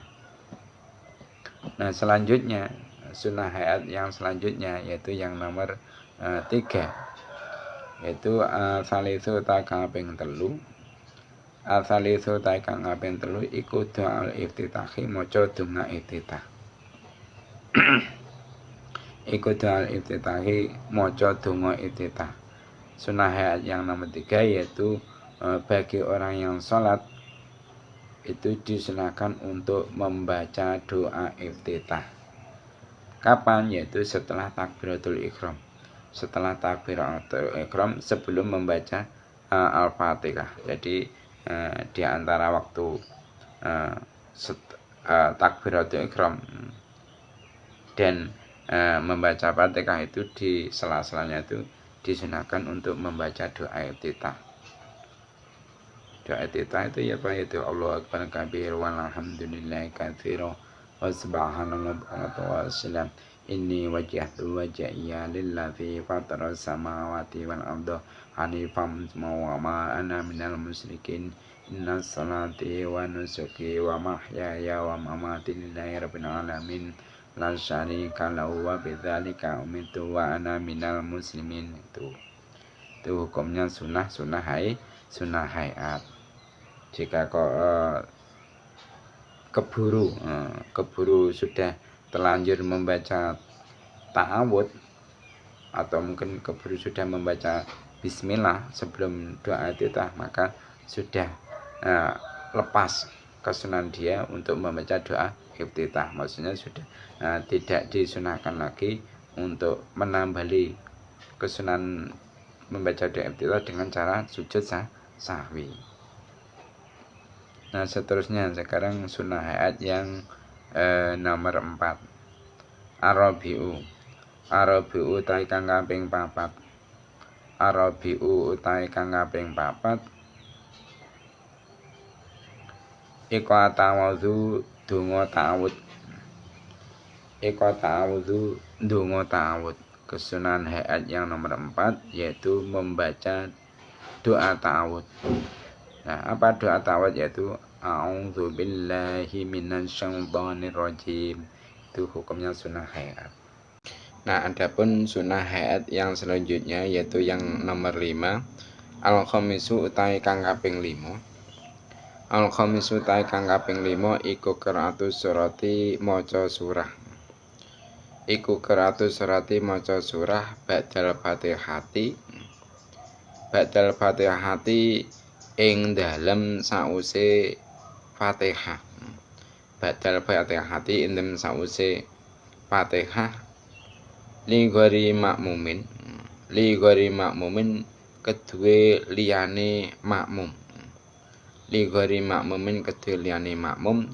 Nah selanjutnya sunnah hayat yang selanjutnya yaitu yang nomor 3, yaitu salisu takaping telu. Salisu takaping telu iku doa iftitahi, maca donga iftitah. Iku doa iftitahi, maca donga iftitah. Sunnah hayat yang nomor 3 yaitu bagi orang yang sholat itu disunahkan untuk membaca doa iftitah. Kapan? Yaitu setelah takbiratul ihram. Setelah takbiratul ihram sebelum membaca Al-Fatihah. Jadi di antara waktu takbiratul ihram dan membaca Fatihah itu di sela-selanya itu disunahkan untuk membaca doa iftitah. Doa iftitah itu ya Pak, yaitu Allahu akbar kabir walhamdulillahi katsira wa subhanallah wa salam. Inni wajjahtu wajhiya lillazi fatara samawati wal arda hanifan wa ma ana minal musyrikin. Inna salati wa nusuki wa mahyaya wa mamati lillahi rabbil alamin la syarika lahu wa bidzalika umirtu wa ana minal muslimin. Itu hukumnya sunnah hayat. Jika kok keburu sudah terlanjur membaca ta'awud atau mungkin keburu sudah membaca bismillah sebelum doa iftitah, maka sudah lepas kesunahan dia untuk membaca doa iftitah. Maksudnya sudah tidak disunahkan lagi untuk menambali kesunahan membaca doa iftitah dengan cara sujud sahwi. Nah seterusnya sekarang sunnah hayat yang nomor 4. Arabiu utawi kang kaping 4. Arabiu utawi kang kaping 4 iku ta'awudzu donga ta'awud. Donga ta'awud. Kesunahan hayat yang nomor 4 yaitu membaca doa ta'awud. Nah, apa doa ta'awud? Yaitu a'udzubillahi minasyaitonirrajim. Itu hukumnya sunnah hayat. Nah, adapun sunnah hayat yang selanjutnya yaitu yang nomor 5, al-khamisu utawi kang kaping 5. Al-khamisu utawi kang kaping 5 iku qiraatus surati maca surah. Iku qiraatus surati maca surah ba'dal Fatihati. Ba'dal Fatihati ing dalem sause Fatihah. Ba'dal Fatihati ing dalem sause Fatihah li ghairi makmumin. Li ghairi makmumin kedue liyane makmum. Li ghairi makmumin kedue liyane makmum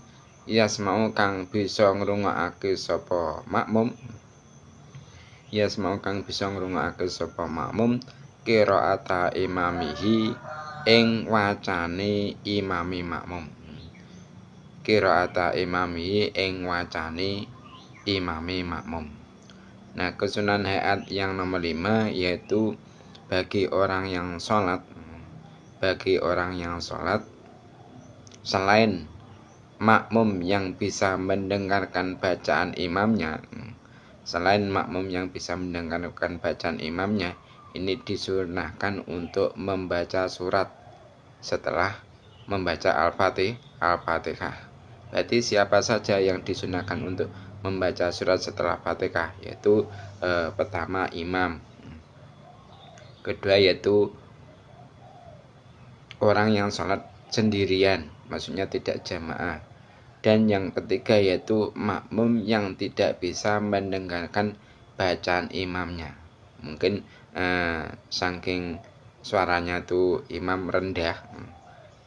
yasmau kang bisa ngrungokake sapa makmum. Yasmau kang bisa ngrungokake sapa makmum qiraata imamihi ing wacane imami makmum. Qiraata imamihi ing wacane imami makmum. Nah, kesunahan hayat yang nomor 5 yaitu bagi orang yang sholat selain makmum yang bisa mendengarkan bacaan imamnya, ini disunahkan untuk membaca surat setelah membaca Al-Fatihah. Berarti siapa saja yang disunahkan untuk membaca surat setelah Fatihah? Yaitu pertama imam, kedua yaitu orang yang sholat sendirian, maksudnya tidak jamaah, dan yang ketiga yaitu makmum yang tidak bisa mendengarkan bacaan imamnya. Mungkin saking suaranya tuh imam rendah,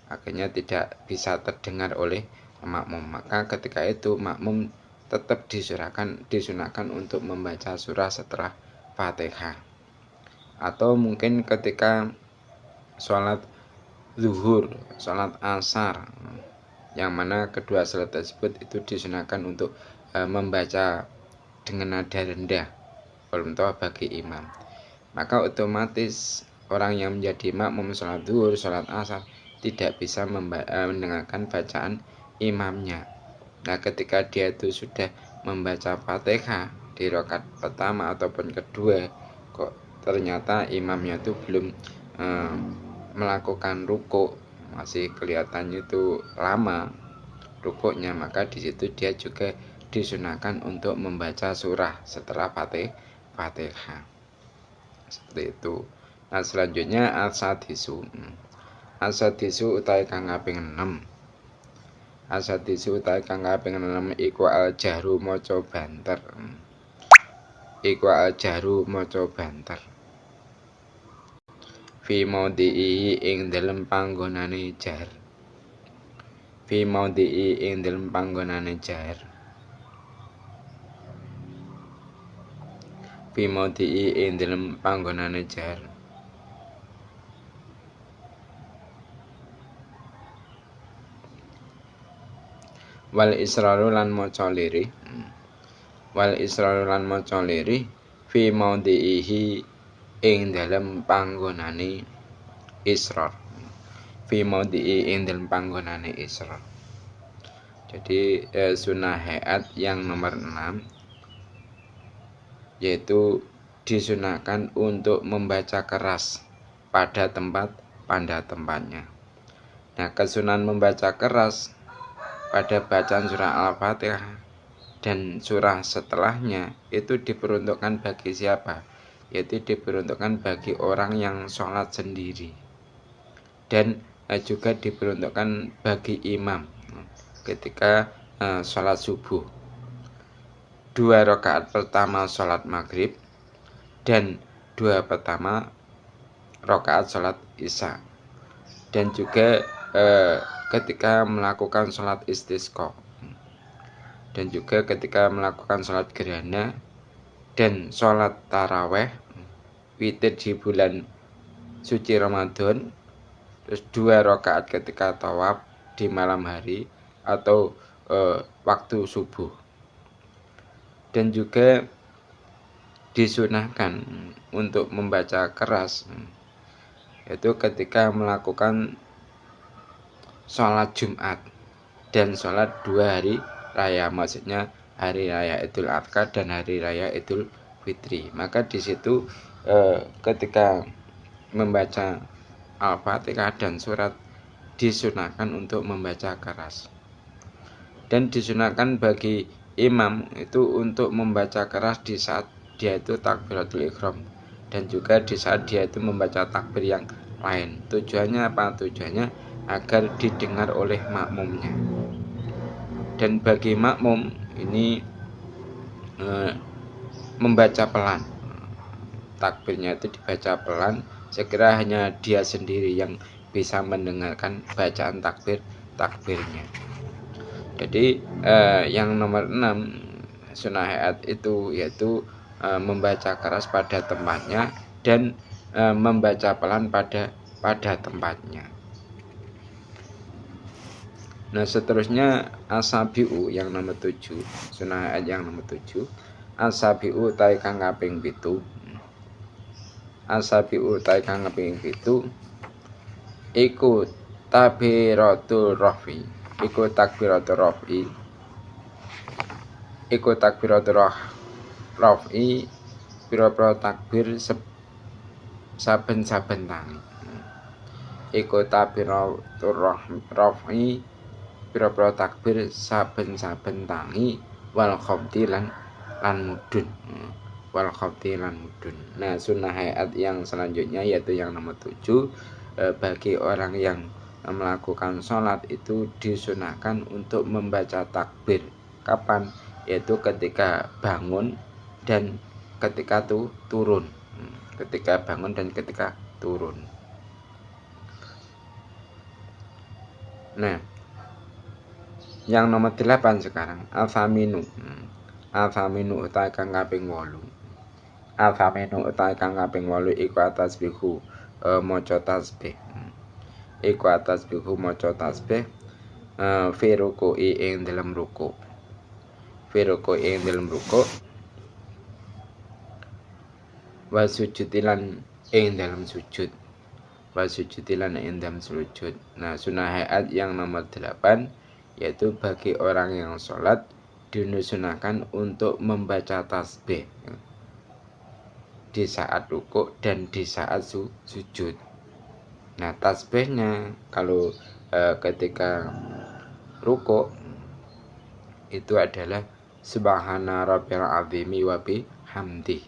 akhirnya tidak bisa terdengar oleh makmum. Maka ketika itu makmum tetap disunahkan untuk membaca surah setelah Fatihah. Atau mungkin ketika sholat zuhur, sholat asar, yang mana kedua sholat tersebut itu disunahkan untuk membaca dengan nada rendah, belum bagi imam. Maka otomatis orang yang menjadi makmum sholat zuhur, sholat asar tidak bisa mendengarkan bacaan imamnya. Nah, ketika dia itu sudah membaca Fatihah di rakaat pertama ataupun kedua, kok ternyata imamnya itu belum melakukan rukuk, masih kelihatannya itu lama rukuknya, maka di situ dia juga disunahkan untuk membaca surah setelah Fatihah. Seperti itu. Nah, selanjutnya as-sadisu utawi kang kaping 6. As-sadisu utawi kang kaping 6 iku al-jahru maca banter. Fi maudhi'i ing dalem panggonane jar. Fi maudhi'i ing dalem panggonane jar. Fi maudhi'i ing dalem panggonane jar. Wal israru lan maca lirih. Wal israru lan maca lirih fi maudhi'ihi ing dalem panggonane israr. Fi maudhi'i ing dalem panggonane israr. Jadi sunnah hayat yang nomor 6 yaitu disunahkan untuk membaca keras pada tempatnya. Nah, kesunahan membaca keras pada bacaan surah Al-Fatihah dan surah setelahnya itu diperuntukkan bagi siapa? Yaitu diperuntukkan bagi orang yang sholat sendiri, dan juga diperuntukkan bagi imam ketika sholat subuh, 2 rakaat pertama sholat maghrib dan 2 pertama rakaat sholat isya, dan juga ketika melakukan sholat istisqa. dan juga ketika melakukan sholat gerhana dan sholat taraweh, witir di bulan suci Ramadan, terus 2 rakaat ketika tawaf di malam hari atau waktu subuh. Dan juga disunahkan untuk membaca keras yaitu ketika melakukan sholat Jumat dan sholat 2 hari raya, maksudnya hari raya Idul Adha dan hari raya Idul Fitri. Maka di situ ketika membaca Al-Fatihah dan surat disunahkan untuk membaca keras. Dan disunahkan bagi imam itu untuk membaca keras di saat dia itu takbiratul ihram dan juga di saat dia itu membaca takbir yang lain. Tujuannya apa? Tujuannya agar didengar oleh makmumnya. Dan bagi makmum ini membaca pelan. Takbirnya itu dibaca pelan, sekira hanya dia sendiri yang bisa mendengarkan bacaan takbirnya. Jadi yang nomor 6 sunnah hayat itu yaitu membaca keras pada tempatnya dan membaca pelan pada tempatnya. Nah, seterusnya asabiu yang nomor 7, sunnah hayat yang nomor 7. Asabiu tai kang kaping 7. Asabiu tai kang kaping 7 iku takbiratul rafi. Iku takbiratul rafi pira-pira takbir saben-saben tangi. Iku takbiratul rafi pira-pira takbir saben-saben tangi wal khafdi lan mudun. Wal khafdi lan mudun. Nah, sunnah hayat yang selanjutnya yaitu yang nomor 7, bagi orang yang melakukan sholat itu disunahkan untuk membaca takbir. Kapan? Yaitu ketika bangun dan ketika turun. Ketika bangun dan ketika turun. Nah, yang nomor 8 sekarang al-faminu. Al-faminu utawi kang kaping 8. Al-faminu utawi kang kaping 8 iku tasbihu maca tasbih. Iku tasbihu maca tasbih fi ruku'i ing dalam ruku'. Fi ruku'i ing dalam ruku'. Wa sujudilan ing dalam sujud. Wa sujudilan ing dalam sujud. Nah, sunnah hayat yang nomor 8 yaitu bagi orang yang sholat disunahkan untuk membaca tasbih di saat ruku' dan di saat sujud. Nah, tasbihnya kalau ketika ruku' itu adalah subhana rabbil azimi wa bihamdi.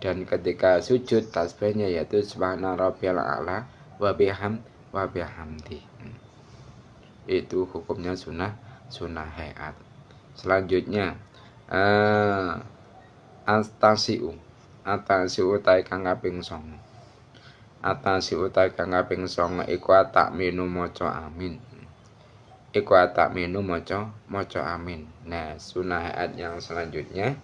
Dan ketika sujud tasbihnya yaitu subhana rabbil a'la wa bihamdi. Itu hukumnya sunnah hayat. Selanjutnya atasiu tai kang kaping 9. Atasiu tai kang kaping 9 iku takminu maca amin. Iku takminu maca amin. Nah, sunnah hayat yang selanjutnya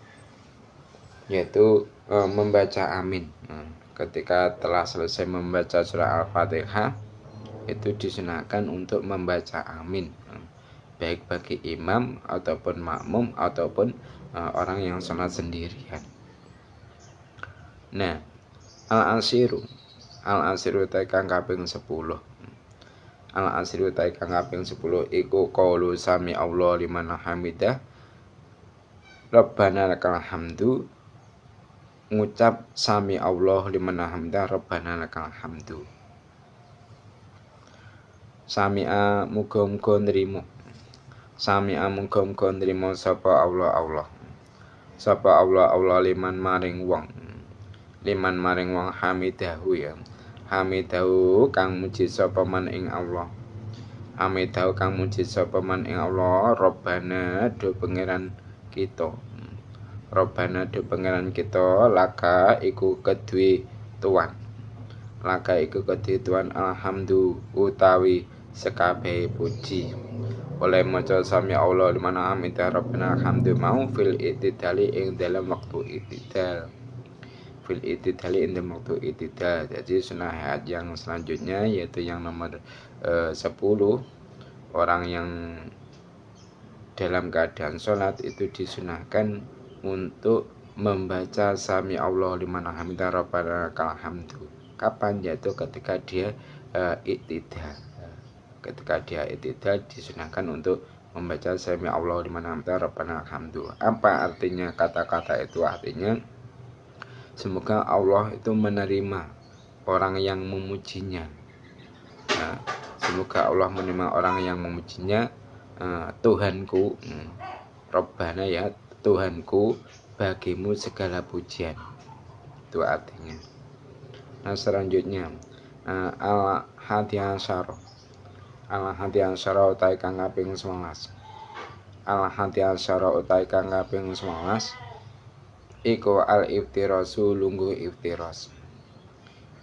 yaitu membaca amin. Ketika telah selesai membaca surah Al-Fatihah itu disunahkan untuk membaca amin, baik bagi imam ataupun makmum ataupun orang yang sholat sendirian. Nah, al-asiru ta kang kaping 10. Al-asiru ta kang kaping 10 iku qaulu sami Allah liman hamidah. Rabbana lakal hamdu. Ngucap sami Allah liman hamidah Rabbana lakal hamdu. Sami'a muga-muga nrimo. Sami'a muga-muga nrimo sapa Allah. Sapa Allah liman maring wong. Liman maring wong hamidahu ya. Hamidahu kang muji sapa man ing Allah. Hamidahu kang muji sapa man ing Allah. Rabbana do pangeran kita. Rabbana do pangeran kita laka iku kedue tuan. Laka iku kedue tuan alhamdu utawi sekabeh puji. oleh maca sami Allah liman hamidah rabbana hamdu mau fil i'tidali ing dalam waktu i'tidal. Fil i'tidali ing dalam waktu i'tidal. Jadi sunnah hayat yang selanjutnya yaitu yang nomor 10, orang yang dalam keadaan sholat itu disunahkan untuk membaca sami Allah liman hamidah rabbana lakal hamdu. Kapan? Yaitu ketika dia i'tidal. Ketika dia i'tidal disunahkan untuk membaca sami Allah liman hamidah rabbana hamdu. Apa artinya kata-kata itu? Artinya semoga Allah itu menerima orang yang memujinya. Nah, semoga Allah menerima orang yang memujinya. Tuhanku, Rabbana ya Tuhanku, bagimu segala pujian. Itu artinya. Nah selanjutnya al-hadiyah syarah. Al-hadiyah syarah utai kang kaping 11. Al-hadiyah syarah utai kang kaping 11 iku al-iftirasu lungguh iftiras.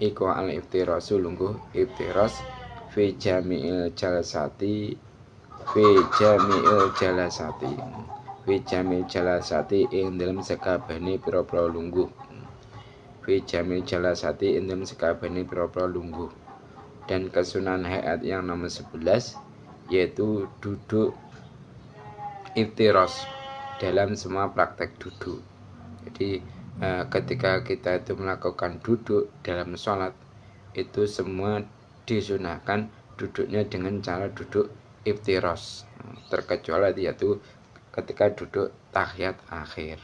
Iku al-iftirasu lungguh iftiras fi jami'il jalasati fi jami'il jalasati ing dalam sakabehane pira-pira lungguh. Fi jamil jalasati ing dalam sakabehane pira-pira lungguh. Dan kesunahan hayat yang nomor 11 yaitu duduk iftiras dalam semua praktek duduk. Jadi ketika kita itu melakukan duduk dalam sholat itu semua disunahkan duduknya dengan cara duduk iftiras, terkecuali yaitu ketika duduk tahiyat akhir.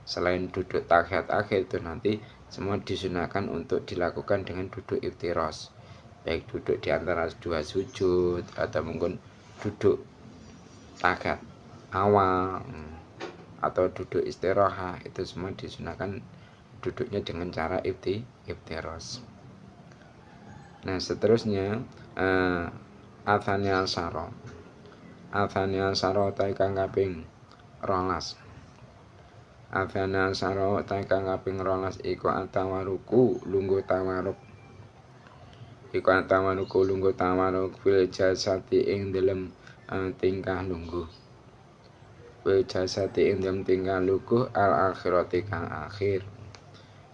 Selain duduk tahiyat akhir itu nanti semua disunahkan untuk dilakukan dengan duduk iftiras, baik duduk di antara dua sujud atau mungkin duduk tahiyat awal atau duduk istirahat, itu semua disunahkan duduknya dengan cara iftiras. Nah seterusnya Athaniya Saro. Athaniya Saro tai kang kaping 12. Athaniya Saro tai kang kaping 12 iku atawaruku lungguh tawaruk. Iku atawaruku lungguh tawaruk fil jasati ing dalem tingkah lungguh. Fil jasati ing dalem tingkah lungguh al akhirati kang akhir.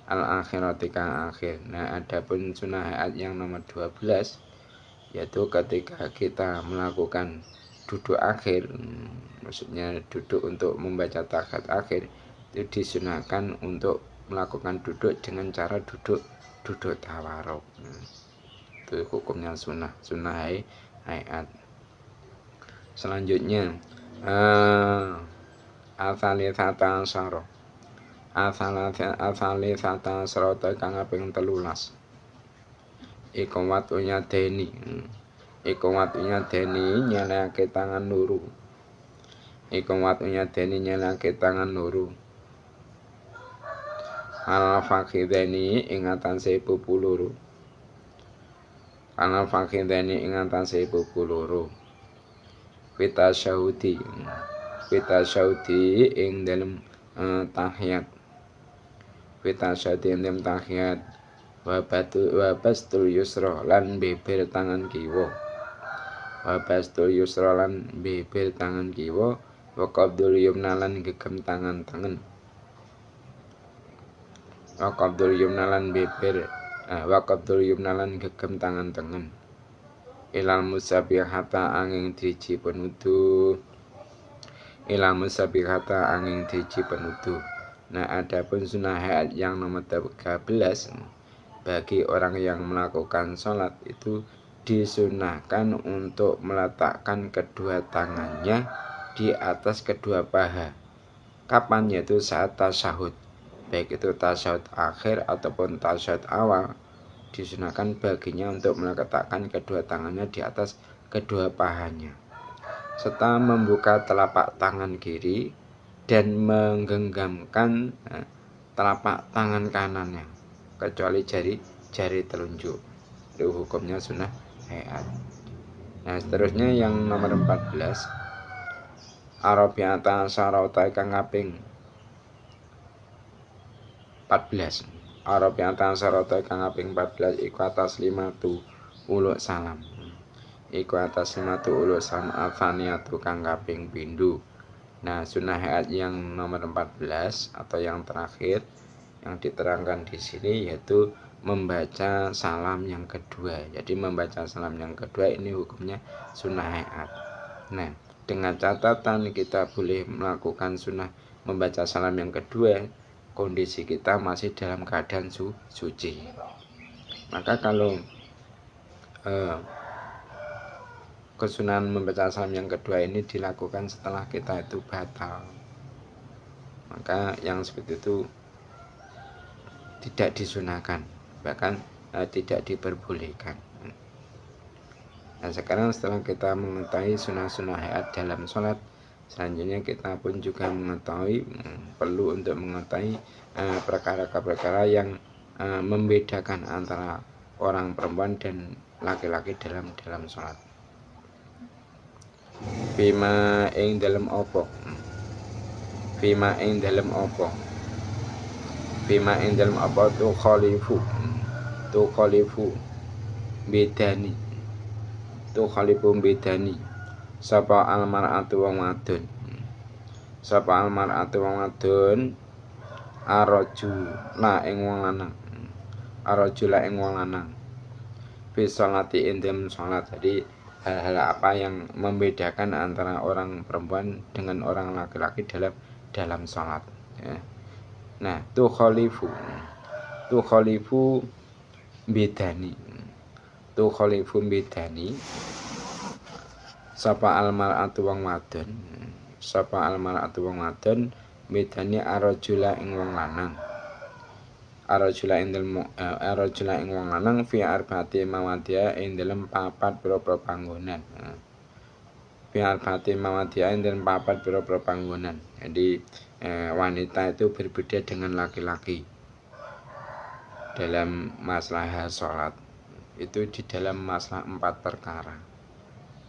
Al akhirati kang akhir. Nah adapun sunah hayat yang nomor 12 yaitu ketika kita melakukan duduk akhir, maksudnya duduk untuk membaca tahiyat akhir, itu disunahkan untuk melakukan duduk dengan cara duduk tawaruk. Itu hukumnya sunnah hayat. Selanjutnya al-thalithata asyara. Al-thalithata asyara kang kaping 13. Iku watunya deni. Iku watunya deni nyelake tangan loro. Iku watunya deni nyelake tangan loro. Al-fakhidani ing atase pupu loro. Al-fakhidani ing atase pupu loro. Fita syahudi ing dalem tahiyat. Fita syahudi ing dalem tahiyat. Wabastul yusra lan beber tangan kiwa. Wabastul yusra lan beber tangan kiwa. Waqabdul yumna lan gegem tangan tengen. Waqabdul yumna lan beber waqabdul yumna lan gegem tangan tengen. Ilal musabihata angin driji penuduh. Ilal musabihata angin driji penuduh. Nah adapun sunah hayat yang nomor 13 bagi orang yang melakukan sholat itu disunahkan untuk meletakkan kedua tangannya di atas kedua paha. Kapan? Yaitu saat tasyahud, baik itu tasyahud akhir ataupun tasyahud awal, disunahkan baginya untuk meletakkan kedua tangannya di atas kedua pahanya serta membuka telapak tangan kiri dan menggenggamkan telapak tangan kanannya kecuali jari telunjuk. Itu hukumnya sunnah hayat. Nah seterusnya yang nomor 14 Arabiata sarautai kang kaping 14. Arabiata sarautai kang kaping 14 iku atas 5 tu uluk salam. iku atas 5 ulusan atsaniyatu kang kaping pindho. Nah, sunnah haid yang nomor 14 atau yang terakhir yang diterangkan di sini yaitu membaca salam yang kedua. Jadi membaca salam yang kedua ini hukumnya sunnah haid. Nah, dengan catatan kita boleh melakukan sunnah membaca salam yang kedua kondisi kita masih dalam keadaan suci. Maka kalau kesunahan membaca salam yang kedua ini dilakukan setelah kita itu batal, maka yang seperti itu tidak disunahkan, bahkan tidak diperbolehkan. Nah, sekarang setelah kita mengetahui sunnah-sunnah haid dalam sholat, selanjutnya kita pun juga mengetahui perlu untuk mengetahui perkara-perkara yang membedakan antara orang perempuan dan laki-laki dalam sholat. Fima ing dalam opo, fima ing dalam opo, fima ing dalam opo tu khalifu bedani, tu khalifu bedani sapa almar'atu wong wadon, sapa almar'atu wong wadon arajula ing wong lanang, arajula ing wong lanang fi sholati ing dalam sholat. Jadi hal-hal apa yang membedakan antara orang perempuan dengan orang laki-laki dalam sholat ya. Nah, tu khalifu bedani, tu khalifu bedani sapa almar'atu wong wadon, sapa almar'atu wong wadon bedani arajula ing wong lanang, arajula ing wong lanang fi arba'ati mawadhi'a ing dalem papat pira-pira panggonan. Fi arba'ati mawadhi'a ing dalem papat pira-pira panggonan. Jadi wanita itu berbeda dengan laki-laki dalam masalah salat. Itu di dalam masalah 4 perkara.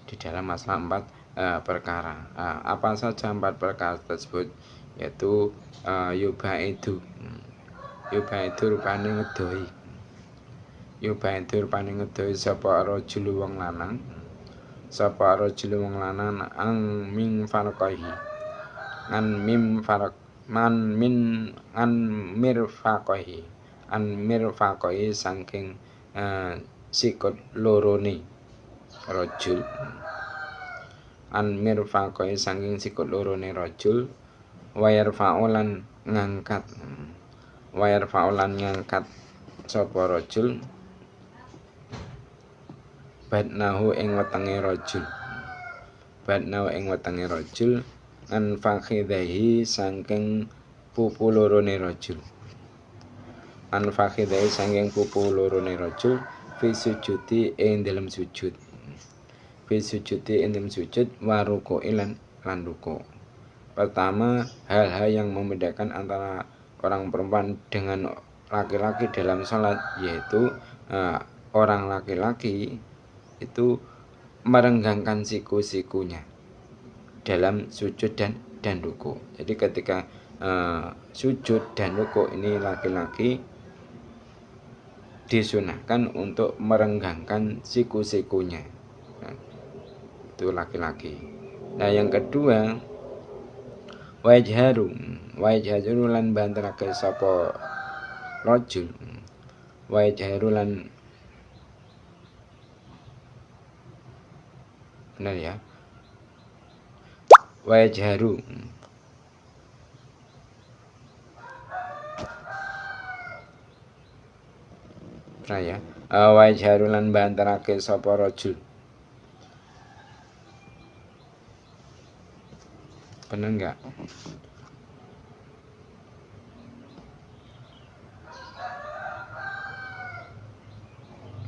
Di dalam masalah 4 perkara. Apa saja 4 perkara tersebut? Yaitu yubaidu rupane ngedoi, yubaidu rupane ngedoi sapa rajul wong lanang, sapa rajul wong lanang ang min farqaihi, an mirfaqaihi saking sikut lorone rajul, an mirfaqaihi saking sikut lorone rajul wayar faulan ngangkat, wayar faulan ngangkat sapa rajul badnahu ing wetenge rajul, badnahu ing wetenge rajul an fakhidhahi saking pupu lorone rajul, an fakhidhahi saking pupu lorone rajul fi sujudi ing dalam sujud, fi sujudi ing dalam sujud waruku lan ruku. Pertama, hal-hal yang membedakan antara orang perempuan dengan laki-laki dalam sholat, yaitu orang laki-laki itu merenggangkan siku-sikunya dalam sujud dan ruku. Jadi ketika sujud dan ruku ini laki-laki disunahkan untuk merenggangkan siku-sikunya, itu laki-laki. Nah, yang kedua, wajharu lan banterake sapa rajul, wajharu lan benar ya, wajharu ya, wajharu lan banterake sapa rajul, benar enggak?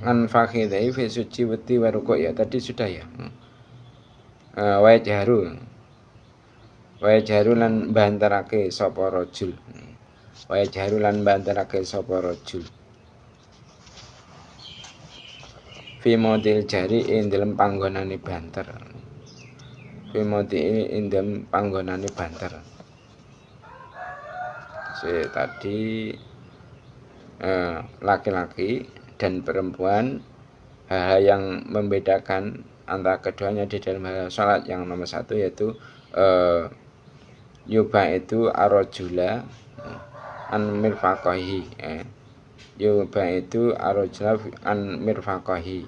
An fakhidai fi suci wati waruko, ya tadi sudah ya. Wajharu lan banterake sapa rajul, wajharu lan banterake sapa rajul fi modil jari ing dalem panggonane banter, fi modil ing dalem panggonane banter. Tadi laki-laki dan perempuan, hal yang membedakan antara keduanya di dalam hal sholat. Yang nomor satu yaitu yuba itu arojula an mirfaqahi, yuba itu arojula an mirfaqahi,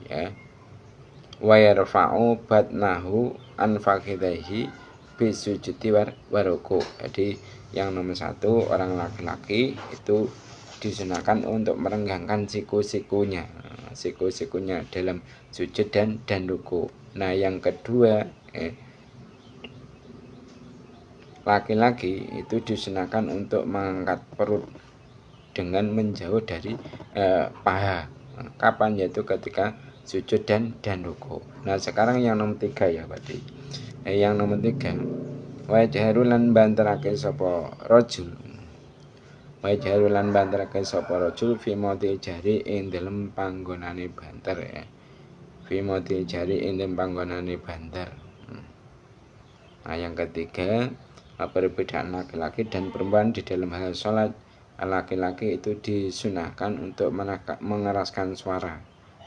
wa yarfa'u batnahu an fakhidaihi bisujudi waruku. Jadi yang nomor satu, orang laki-laki itu disunahkan untuk merenggangkan siku-sikunya dalam sujud dan ruku. Nah yang kedua, laki-laki itu disunahkan untuk mengangkat perut dengan menjauh dari paha. Kapan? Yaitu ketika sujud dan ruku. Nah sekarang yang nomor 3 ya Pak. Yang nomor 3, wajharulan banterake sapa rajul, wajharulan banterake sapa rajul fi mati jari ing dalem panggonane banter, fi mati jari ing dalem panggonane banter. Nah yang ketiga, perbedaan laki-laki dan perempuan di dalam hal sholat. Laki-laki itu disunahkan untuk mengeraskan suara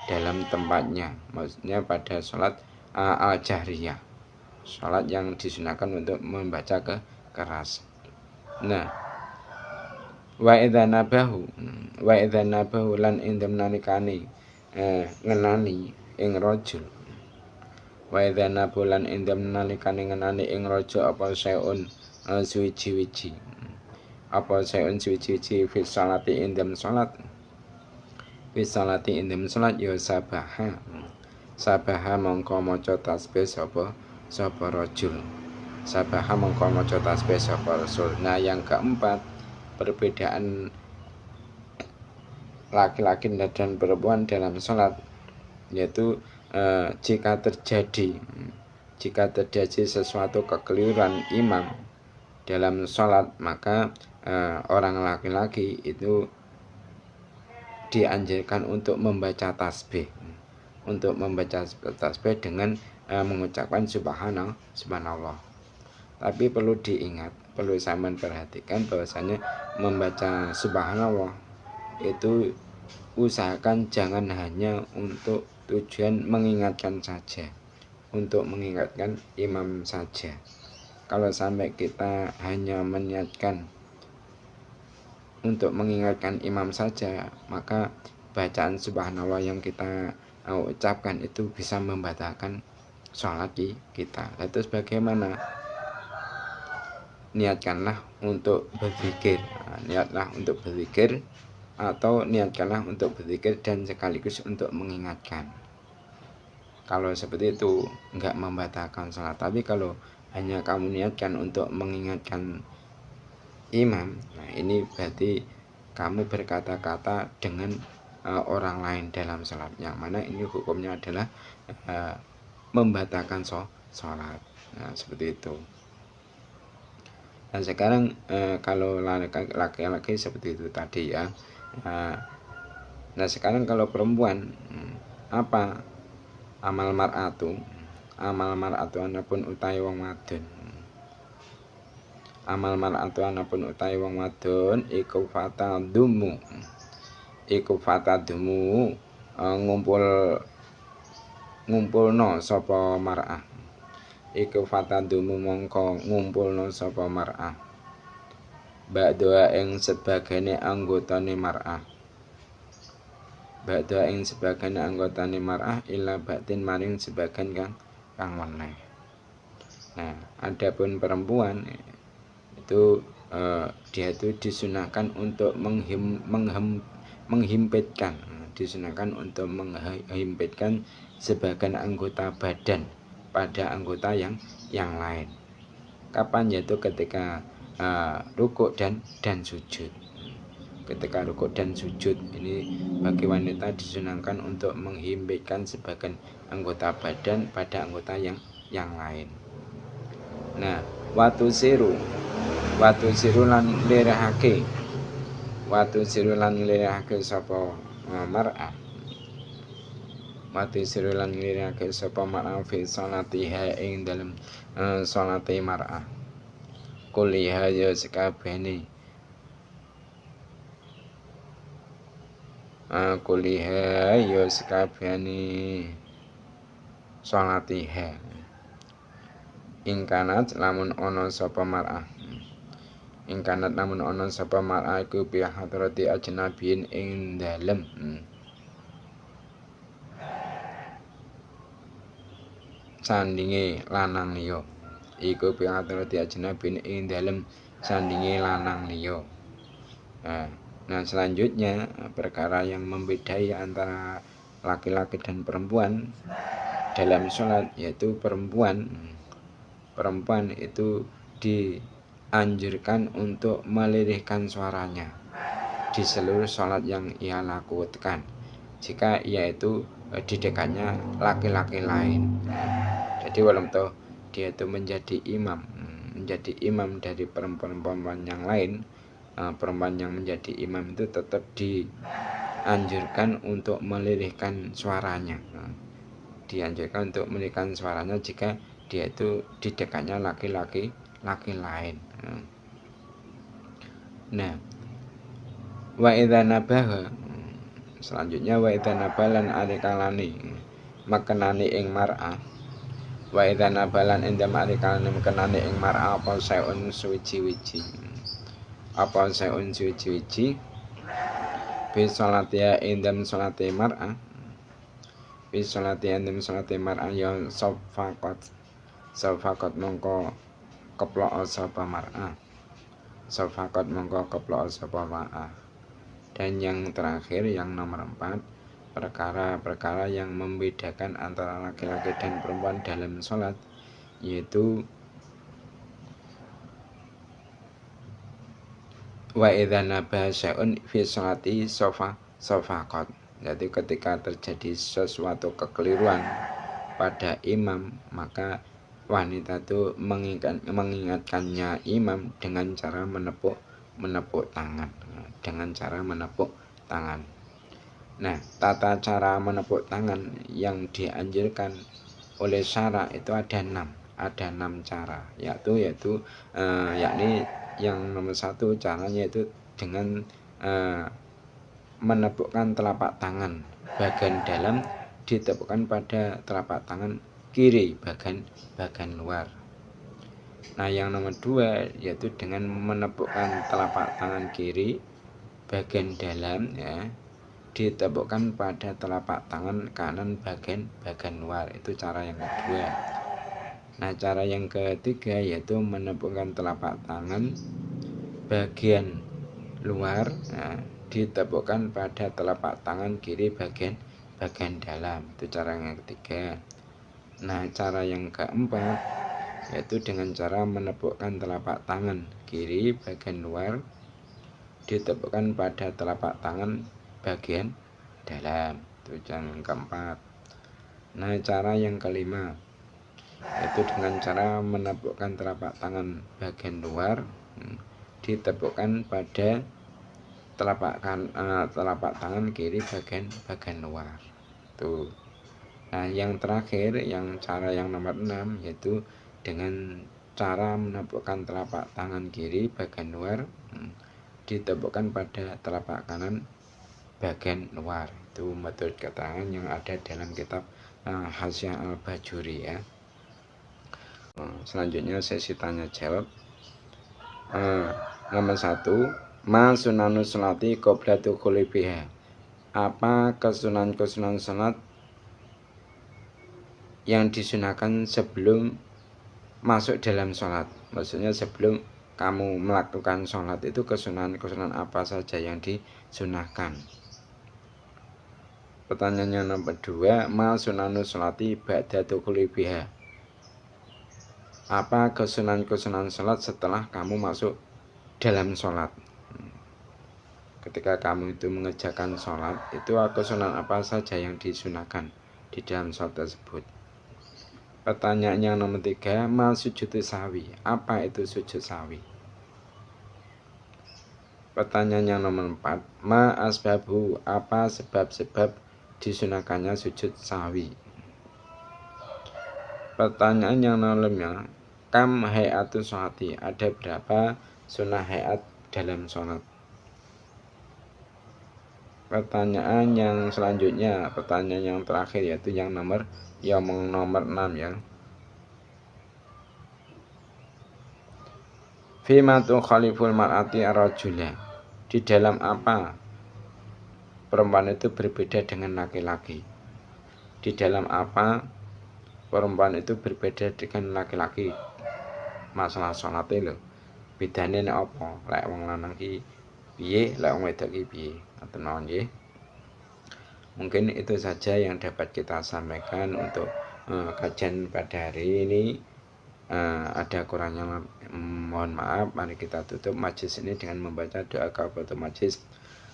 dalam tempatnya, maksudnya pada sholat al-jahriyah, sholat yang disunahkan untuk membaca keras. Nah, wa idza nabahu lan indem nalikani ngenani ing rajul, wa idza nabahu lan indem nalikani ngenani ing rajul apa sayun suwiji-wiji, apa sayun suwiji-wiji fi sholati indem sholat, fi sholati indem sholat ya sabaha mongko maca tasbih sapa rajul, sabaha mongko maca tasbih sapa rasul. Nah yang keempat, perbedaan laki-laki dan perempuan dalam sholat, yaitu jika terjadi sesuatu kekeliruan imam dalam sholat, maka orang laki-laki itu dianjurkan untuk membaca tasbih, dengan mengucapkan subhanallah. Tapi perlu diingat, perlu sampean perhatikan bahwasanya membaca subhanallah itu usahakan jangan hanya untuk tujuan mengingatkan saja, untuk mengingatkan imam saja. Kalau sampai kita hanya meniatkan untuk mengingatkan imam saja, maka bacaan subhanallah yang kita ucapkan itu bisa membatalkan sholat kita. Itu bagaimana? Niatkanlah untuk berzikir, atau niatkanlah untuk berzikir dan sekaligus untuk mengingatkan. Kalau seperti itu enggak membatalkan sholat. Tapi kalau hanya kamu niatkan untuk mengingatkan imam, nah ini berarti kamu berkata-kata dengan orang lain dalam sholat, yang mana ini hukumnya adalah membatalkan sholat. Nah seperti itu. Nah sekarang kalau laki-laki seperti itu tadi ya. Nah sekarang kalau perempuan, apa amal mar'atu anapun utai wong wadon, amal mar'atu anapun utai wong wadon iku fatadumu ngumpulno sapa mar'ah, iku fatadumu mongko ngumpulno sapa mar'ah ba'da ing sebagane anggotane mar'ah, ba'da ing sebagane anggotane mar'ah ila batin maring sebagan kang weneh. Nah, adapun perempuan itu dia itu disunahkan untuk menghimpitkan, sebagian anggota badan pada anggota yang lain. Kapan? Yaitu ketika rukuk dan sujud. Ketika rukuk dan sujud ini bagi wanita disunahkan untuk menghimpitkan sebagian anggota badan pada anggota yang lain. Nah, watu siru lan lirahake sapa mar'ah, watu siru lan lirahake sapa mar'ah fi salatiha ing dalem salate mar'ah, kuliah ya sekabehane, kuliah ya sekabehane sholatiha. Ingkanat lamun ana sapa mar'ah. Ingkanat lamun ana sapa mar'ah iku bi hadrati ajnabiyin ing dalem. Sandinge lanang liya. Iku bi hadrati ajnabiyin ing dalem sandinge lanang liya. Nah, selanjutnya perkara yang membedai antara laki-laki dan perempuan dalam sholat, yaitu perempuan itu dianjurkan untuk melirihkan suaranya di seluruh sholat yang ia lakukan jika ia itu di dekatnya laki-laki lain. Jadi walaupun dia itu menjadi imam dari perempuan-perempuan yang lain, perempuan yang menjadi imam itu tetap dianjurkan untuk melirihkan suaranya. Dianjurkan untuk melirihkan suaranya jika dia itu di dekatnya laki-laki lain. Nah, wa idza nabaha, selanjutnya wa idza nabalan arikalani makenani ing mar'ah. Wa idza nabalan endam arikalani makenani ing mar'ah apa sayun suwiji-wiji. Apa sayun suwiji-wiji bi sholatia endam sholati mar'ah. Bi sholatia endam sholati mar'ah ya safaqat mongko keplok sapa mar'ah. Safaqat mongko keplok sapa mar'ah. Dan yang terakhir, yang nomor 4, perkara-perkara yang membedakan antara laki-laki dan perempuan dalam sholat, yaitu wa idza nabaha syai'un fi sholati safaqat. Jadi ketika terjadi sesuatu kekeliruan pada imam, maka wanita itu mengingatkannya imam dengan cara menepuk tangan. Nah, tata cara menepuk tangan yang dianjurkan oleh syara itu ada 6 cara, yaitu yakni yang nomor 1 caranya itu dengan menepukkan telapak tangan bagian dalam ditepukkan pada telapak tangan kiri bagian luar. Nah, yang nomor 2 yaitu dengan menepukkan telapak tangan kiri bagian dalam, ya, ditepukkan pada telapak tangan kanan bagian luar. Itu cara yang kedua. Nah, cara yang ketiga yaitu menepukkan telapak tangan bagian luar, nah, ditepukkan pada telapak tangan kiri bagian dalam. Itu cara yang ketiga. Nah, cara yang keempat yaitu dengan cara menepukkan telapak tangan kiri bagian luar ditepukkan pada telapak tangan bagian dalam. Itu yang keempat. Nah, cara yang kelima yaitu dengan cara menepukkan telapak tangan bagian luar ditepukkan pada telapak tangan kiri bagian luar. Tuh. Nah, yang terakhir, yang cara yang nomor 6 yaitu dengan cara menepukkan telapak tangan kiri bagian luar ditepukkan pada telapak kanan bagian luar. Itu metode keterangan yang ada dalam kitab Hasyiah Al-Bajuri, ya. Selanjutnya sesi tanya jawab. Nomor 1, ma sunanu sholati qabla dukhuli biha. Apa kesunan salat yang disunahkan sebelum masuk dalam sholat? Maksudnya sebelum kamu melakukan sholat itu kesunahan apa saja yang disunahkan. Pertanyaannya nomor 2, ma sunanu sholati ba'da dukhuli biha. Apa kesunahan sholat setelah kamu masuk dalam sholat? Ketika kamu itu mengerjakan sholat, itu kesunahan apa saja yang disunahkan di dalam sholat tersebut? Pertanyaan yang nomor 3, ma sujud sahwi. Apa itu sujud sahwi? Pertanyaan yang nomor 4, ma asbabu. Apa sebab-sebab disunahkannya sujud sahwi? Pertanyaan yang nomor 5, kam hayatu sholati. Ada berapa sunnah hayat dalam sholat? pertanyaan yang selanjutnya, pertanyaan yang terakhir yaitu yang nomor 6 ya. Fima tukhaliful mar'ati ar-rajula. Di dalam apa perempuan itu berbeda dengan laki-laki? Di dalam apa perempuan itu berbeda dengan laki-laki? Masalah salat lho. Bedane nek apa? Lek wong lanang ki piye, lek wong wedok ki piye? Ngoten mawon nggih. Mungkin itu saja yang dapat kita sampaikan untuk kajian pada hari ini. Ada kurangnya mohon maaf. Mari kita tutup majlis ini dengan membaca doa kafaratul majlis.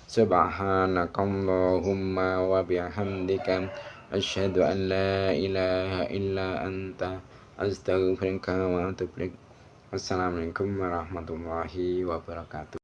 Subhanakallahumma wa bihamdika asyhadu an la ilaha illa anta astaghfiruka wa atubu ilaik. Wassalamualaikum warahmatullahi wabarakatuh.